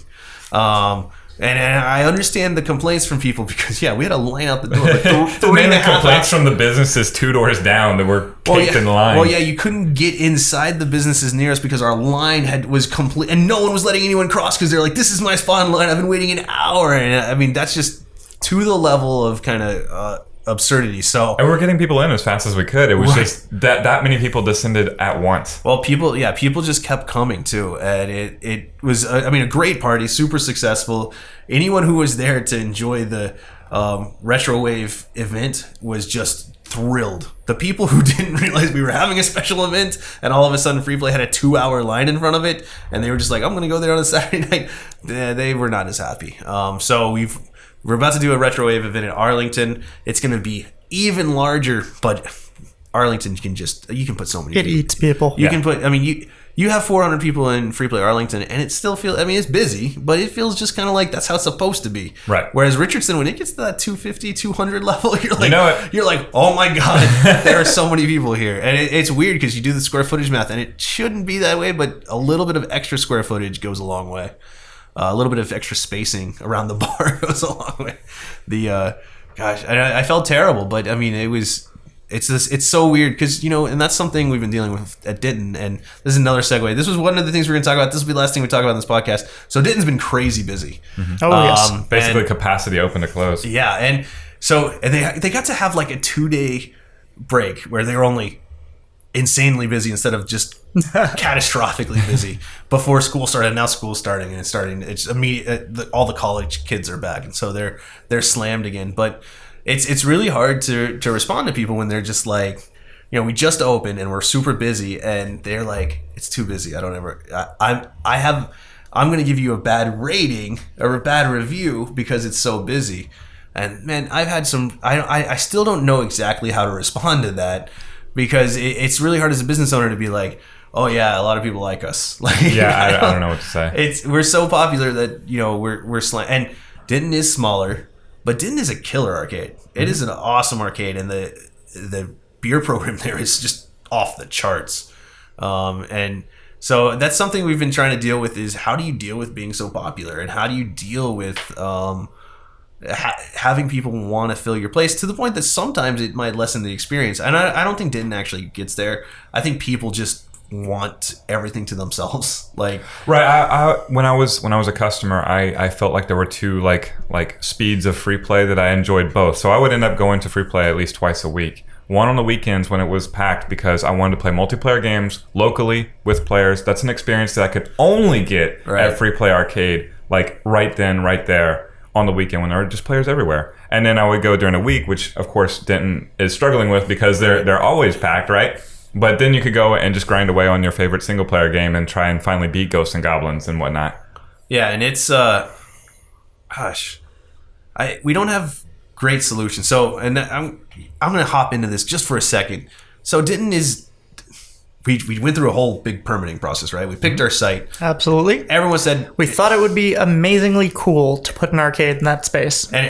And I understand the complaints from people because, yeah, we had a line out the door. Like the complaints from the businesses 2 doors down that were caked in line. Well, yeah, you couldn't get inside the businesses near us because our line was complete, and no one was letting anyone cross because they're like, "This is my spot in line. I've been waiting an hour." And I mean, that's just to the level of kind of absurdity. So, and we're getting people in as fast as we could. It was just that many people descended at once. Well, people just kept coming too, and it was a great party, super successful. Anyone who was there to enjoy the retro wave event was just thrilled. The people who didn't realize we were having a special event and all of a sudden Free Play had a 2-hour line in front of it, and they were just like, "I'm going to go there on a Saturday night." They were not as happy. So we're about to do a retro wave event in Arlington. It's going to be even larger, but Arlington you can put so many people. It eats people. You can put, you have 400 people in Free Play Arlington, and it still feels, it's busy, but it feels just kind of like that's how it's supposed to be. Right. Whereas Richardson, when it gets to that 250, 200 level, you're like, "Oh my God, there are so many people here." And it's weird because you do the square footage math, and it shouldn't be that way, but a little bit of extra square footage goes a long way. A little bit of extra spacing around the bar goes a long way. I felt terrible, but it's so weird because, and that's something we've been dealing with at Denton. And this is another segue. This was one of the things we're going to talk about. This will be the last thing we talk about in this podcast. So Denton's been crazy busy. Mm-hmm. Oh, yes. Basically capacity open to close. Yeah. And so they got to have like a 2-day break where they were only insanely busy instead of just catastrophically busy before school started. Now school's starting, and it's immediate. All the college kids are back, and so they're slammed again. But it's really hard to respond to people when they're just like, we just opened and we're super busy, and they're like, "It's too busy. I'm going to give you a bad rating or a bad review because it's so busy." And man, I've had some. I still don't know exactly how to respond to that. Because it's really hard as a business owner to be like, "Oh yeah, a lot of people like us." Like, I don't know what to say. We're so popular that we're and Denton is smaller, but Denton is a killer arcade. It is an awesome arcade, and the beer program there is just off the charts. And so that's something we've been trying to deal with: is how do you deal with being so popular, and how do you deal with having people want to fill your place to the point that sometimes it might lessen the experience. And I don't think Denton actually gets there. I think people just want everything to themselves. Like, right. I when I was a customer, I felt like there were two like speeds of Free Play that I enjoyed both. So I would end up going to Free Play at least twice a week. One on the weekends when it was packed because I wanted to play multiplayer games locally with players. That's an experience that I could only get at Free Play Arcade, like right then, right there. On the weekend when there are just players everywhere. And then I would go during a week, which of course Denton is struggling with because they're always packed, right? But then you could go and just grind away on your favorite single player game and try and finally beat Ghosts and Goblins and whatnot. Yeah, and it's we don't have great solutions. So, and I'm going to hop into this just for a second. So Denton is. We went through a whole big permitting process, right? We picked our site. Absolutely. Everyone said... We thought it would be amazingly cool to put an arcade in that space. And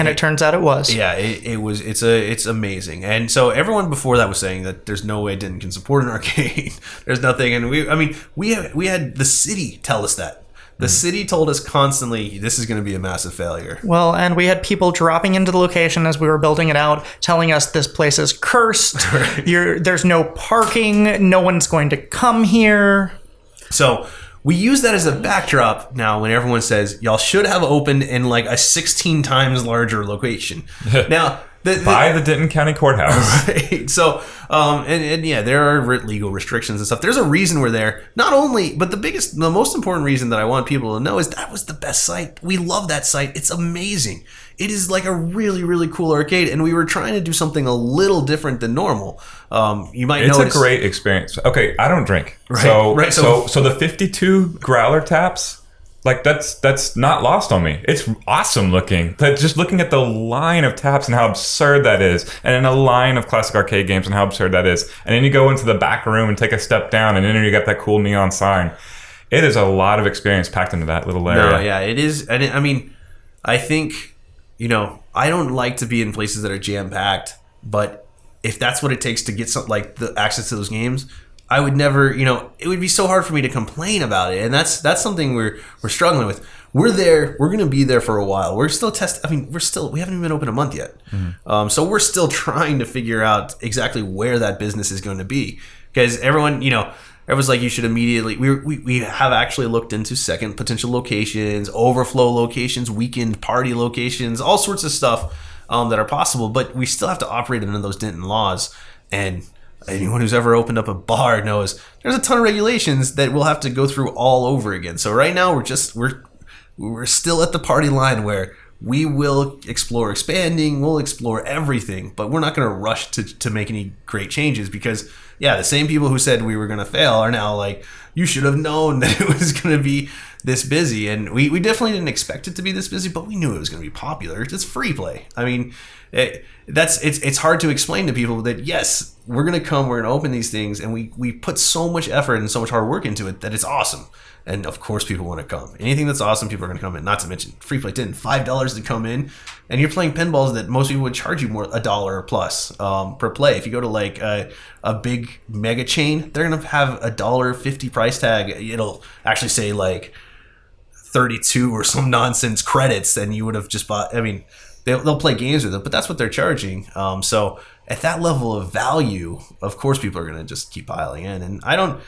it turns out it was. Yeah, it's amazing. And so everyone before that was saying that there's no way Denton can support an arcade. There's nothing. And we had the city tell us that. The city told us constantly, this is going to be a massive failure. Well, and we had people dropping into the location as we were building it out, telling us this place is cursed. Right. There's no parking. No one's going to come here. So we use that as a backdrop now when everyone says, y'all should have opened in like a 16 times larger location. Now... By the Denton County Courthouse. Right. So, and yeah, there are legal restrictions and stuff. There's a reason we're there. Not only, but the most important reason that I want people to know is that was the best site. We love that site. It's amazing. It is like a really, really cool arcade, and we were trying to do something a little different than normal. You might notice. It's a great experience. Okay, I don't drink. Right. So the 52 growler taps, like that's not lost on me. It's awesome looking. But just looking at the line of taps and how absurd that is, and then a line of classic arcade games and how absurd that is, and then you go into the back room and take a step down, and then you got that cool neon sign. It is a lot of experience packed into that little area. No, yeah, it is. And I mean, I think, I don't like to be in places that are jam packed, but if that's what it takes to get like the access to those games, I would never, it would be so hard for me to complain about it. And that's something we're struggling with. We're there. We're going to be there for a while. We're still we haven't even been open a month yet. Mm-hmm. So we're still trying to figure out exactly where that business is going to be, because everyone, everyone's like, you should immediately, we have actually looked into second potential locations, overflow locations, weekend party locations, all sorts of stuff that are possible, but we still have to operate under those Denton laws. And anyone who's ever opened up a bar knows there's a ton of regulations that we'll have to go through all over again. So right now we're still at the party line where we will explore expanding, we'll explore everything, but we're not going to rush to make any great changes, because the same people who said we were going to fail are now like, you should have known that it was going to be this busy. And we definitely didn't expect it to be this busy, but we knew it was going to be popular. It's free play. I mean, it's hard to explain to people that, yes, we're going to come, we're going to open these things, and we put so much effort and so much hard work into it that it's awesome. And of course people want to come. Anything that's awesome, people are going to come in. Not to mention, free play didn't $5 to come in, and you're playing pinballs that most people would charge you more $1 or plus per play. If you go to like a big mega chain, they're going to have $1.50 price tag. It'll actually say like 32 or some nonsense credits, and you would have just bought. I mean, they'll play games with it, but that's what they're charging. So at that level of value, of course people are going to just keep piling in, and I don't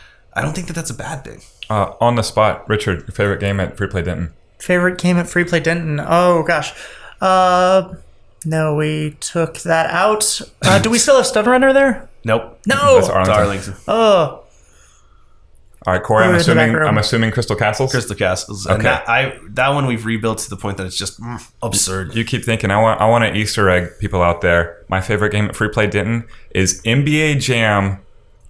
think that that's a bad thing. On the spot, Richard, your favorite game at Free Play Denton? Favorite game at Free Play Denton? Oh, gosh. No, we took that out. Do we still have Stunrunner there? Nope. No! That's Arlington. Oh. All right, Corey, I'm assuming Crystal Castles? Crystal Castles. Okay. And that one we've rebuilt to the point that it's just absurd. You keep thinking, I want to Easter egg people out there. My favorite game at Free Play Denton is NBA Jam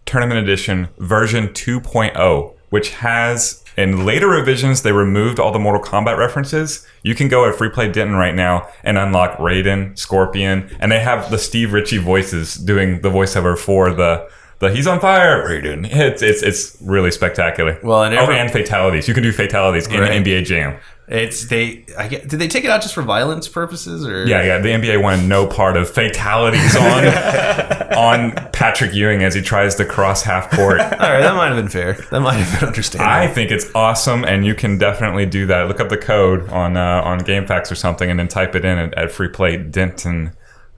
Tournament Edition version 2.0, which has, in later revisions, they removed all the Mortal Kombat references. You can go at Free Play Denton right now and unlock Raiden, Scorpion, and they have the Steve Ritchie voices doing the voiceover for the he's on fire, Raiden. It's really spectacular. Well, and fatalities. You can do fatalities in NBA Jam. Did they take it out just for violence purposes, or? Yeah. The NBA wanted no part of fatalities on Patrick Ewing as he tries to cross half court. All right, that might have been fair. That might have been understandable. I think it's awesome, and you can definitely do that. Look up the code on GameFAQs or something, and then type it in at Free Play Denton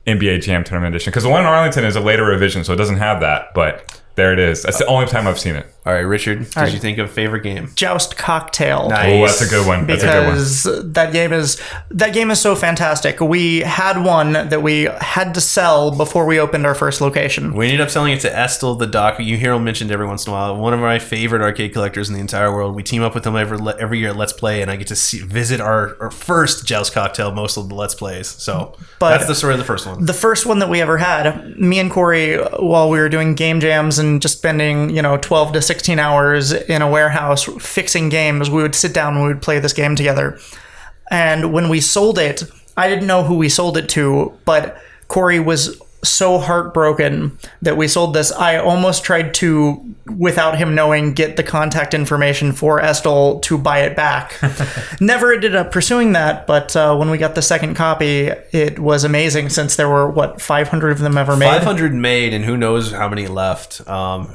NBA Jam Tournament Edition. Because the one in Arlington is a later revision, so it doesn't have that, but there it is. That's the only time I've seen it. All right, Richard, did you think of favorite game? Joust Cocktail. Nice. Oh, that's a good one. Because that game is so fantastic. We had one that we had to sell before we opened our first location. We ended up selling it to Estel, the doc. You hear him mentioned every once in a while. One of my favorite arcade collectors in the entire world. We team up with them every year at Let's Play, and I get to visit our first Joust Cocktail most of the Let's Plays. So that's the story of the first one. The first one that we ever had, me and Corey, while we were doing game jams and just spending 12 to 16 hours in a warehouse fixing games, we would sit down and we would play this game together. And when we sold it, I didn't know who we sold it to, but Corey was so heartbroken that we sold this. I almost tried to, without him knowing, get the contact information for Estel to buy it back. Never ended up pursuing that, but when we got the second copy, it was amazing, since there were, 500 of them ever made? 500 made, and who knows how many left.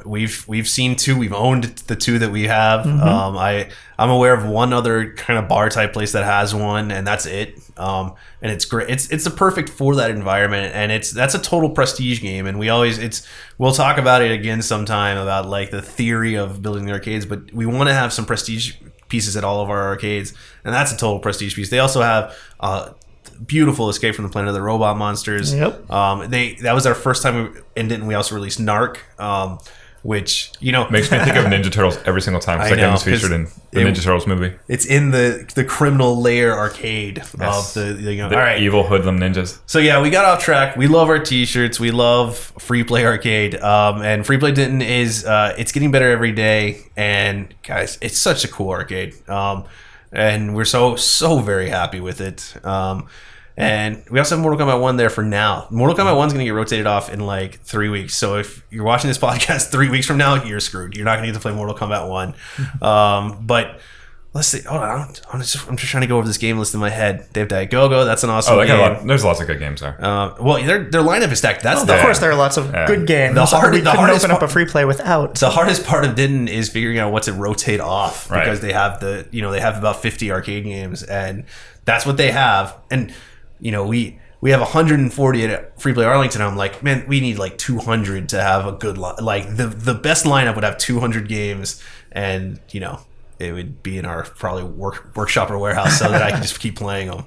We've seen two. We've owned the two that we have. Mm-hmm. I'm aware of one other kind of bar type place that has one, and that's it. And it's great. It's a perfect for that environment, and that's a total prestige game. And we'll talk about it again sometime about like the theory of building the arcades, but we want to have some prestige pieces at all of our arcades, and that's a total prestige piece. They also have beautiful Escape from the Planet of the Robot Monsters. Yep. That was our first time in Denton. We also released Narc. Which makes me think of Ninja Turtles every single time. Because that game was featured in the Ninja Turtles movie. It's in the criminal lair arcade of the all right, evil hoodlum ninjas. So yeah, we got off track. We love our T-shirts. We love Free Play Arcade. And Free Play Denton is it's getting better every day. And guys, it's such a cool arcade. and we're so very happy with it. And we also have Mortal Kombat 1 there for now. Mortal Kombat 1 is going to get rotated off in like 3 weeks. So if you're watching this podcast 3 weeks from now, you're screwed. You're not going to get to play Mortal Kombat 1. But let's see. Hold on. I'm just trying to go over this game list in my head. Dave Diet Go-Go, that's an awesome game. There's lots of good games there. Well, their lineup is stacked. Of course, there are lots of good games. We couldn't open up a free play without. The hardest part of Denton is figuring out what to rotate off because they have they have about 50 arcade games, and that's what they have. And we have 140 at Free Play Arlington. I'm like, man, we need like 200 to have a good the best lineup would have 200 games, and it would be in our probably workshop or warehouse so that I can just keep playing them.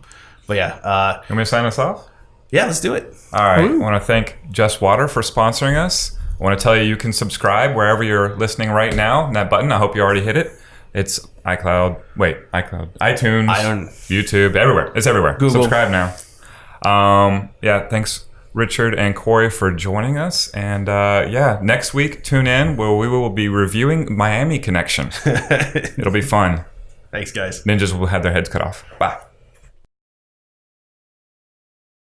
But yeah, want me to sign us off? Yeah, let's do it. All right. I want to thank Just Water for sponsoring us. I want to tell you can subscribe wherever you're listening right now. And that button, I hope you already hit it. It's iTunes, YouTube, everywhere. It's everywhere. Google. Subscribe now. Thanks Richard and Corey for joining us. And next week, tune in where we will be reviewing Miami Connection. It'll be fun. Thanks, guys. Ninjas will have their heads cut off. Bye.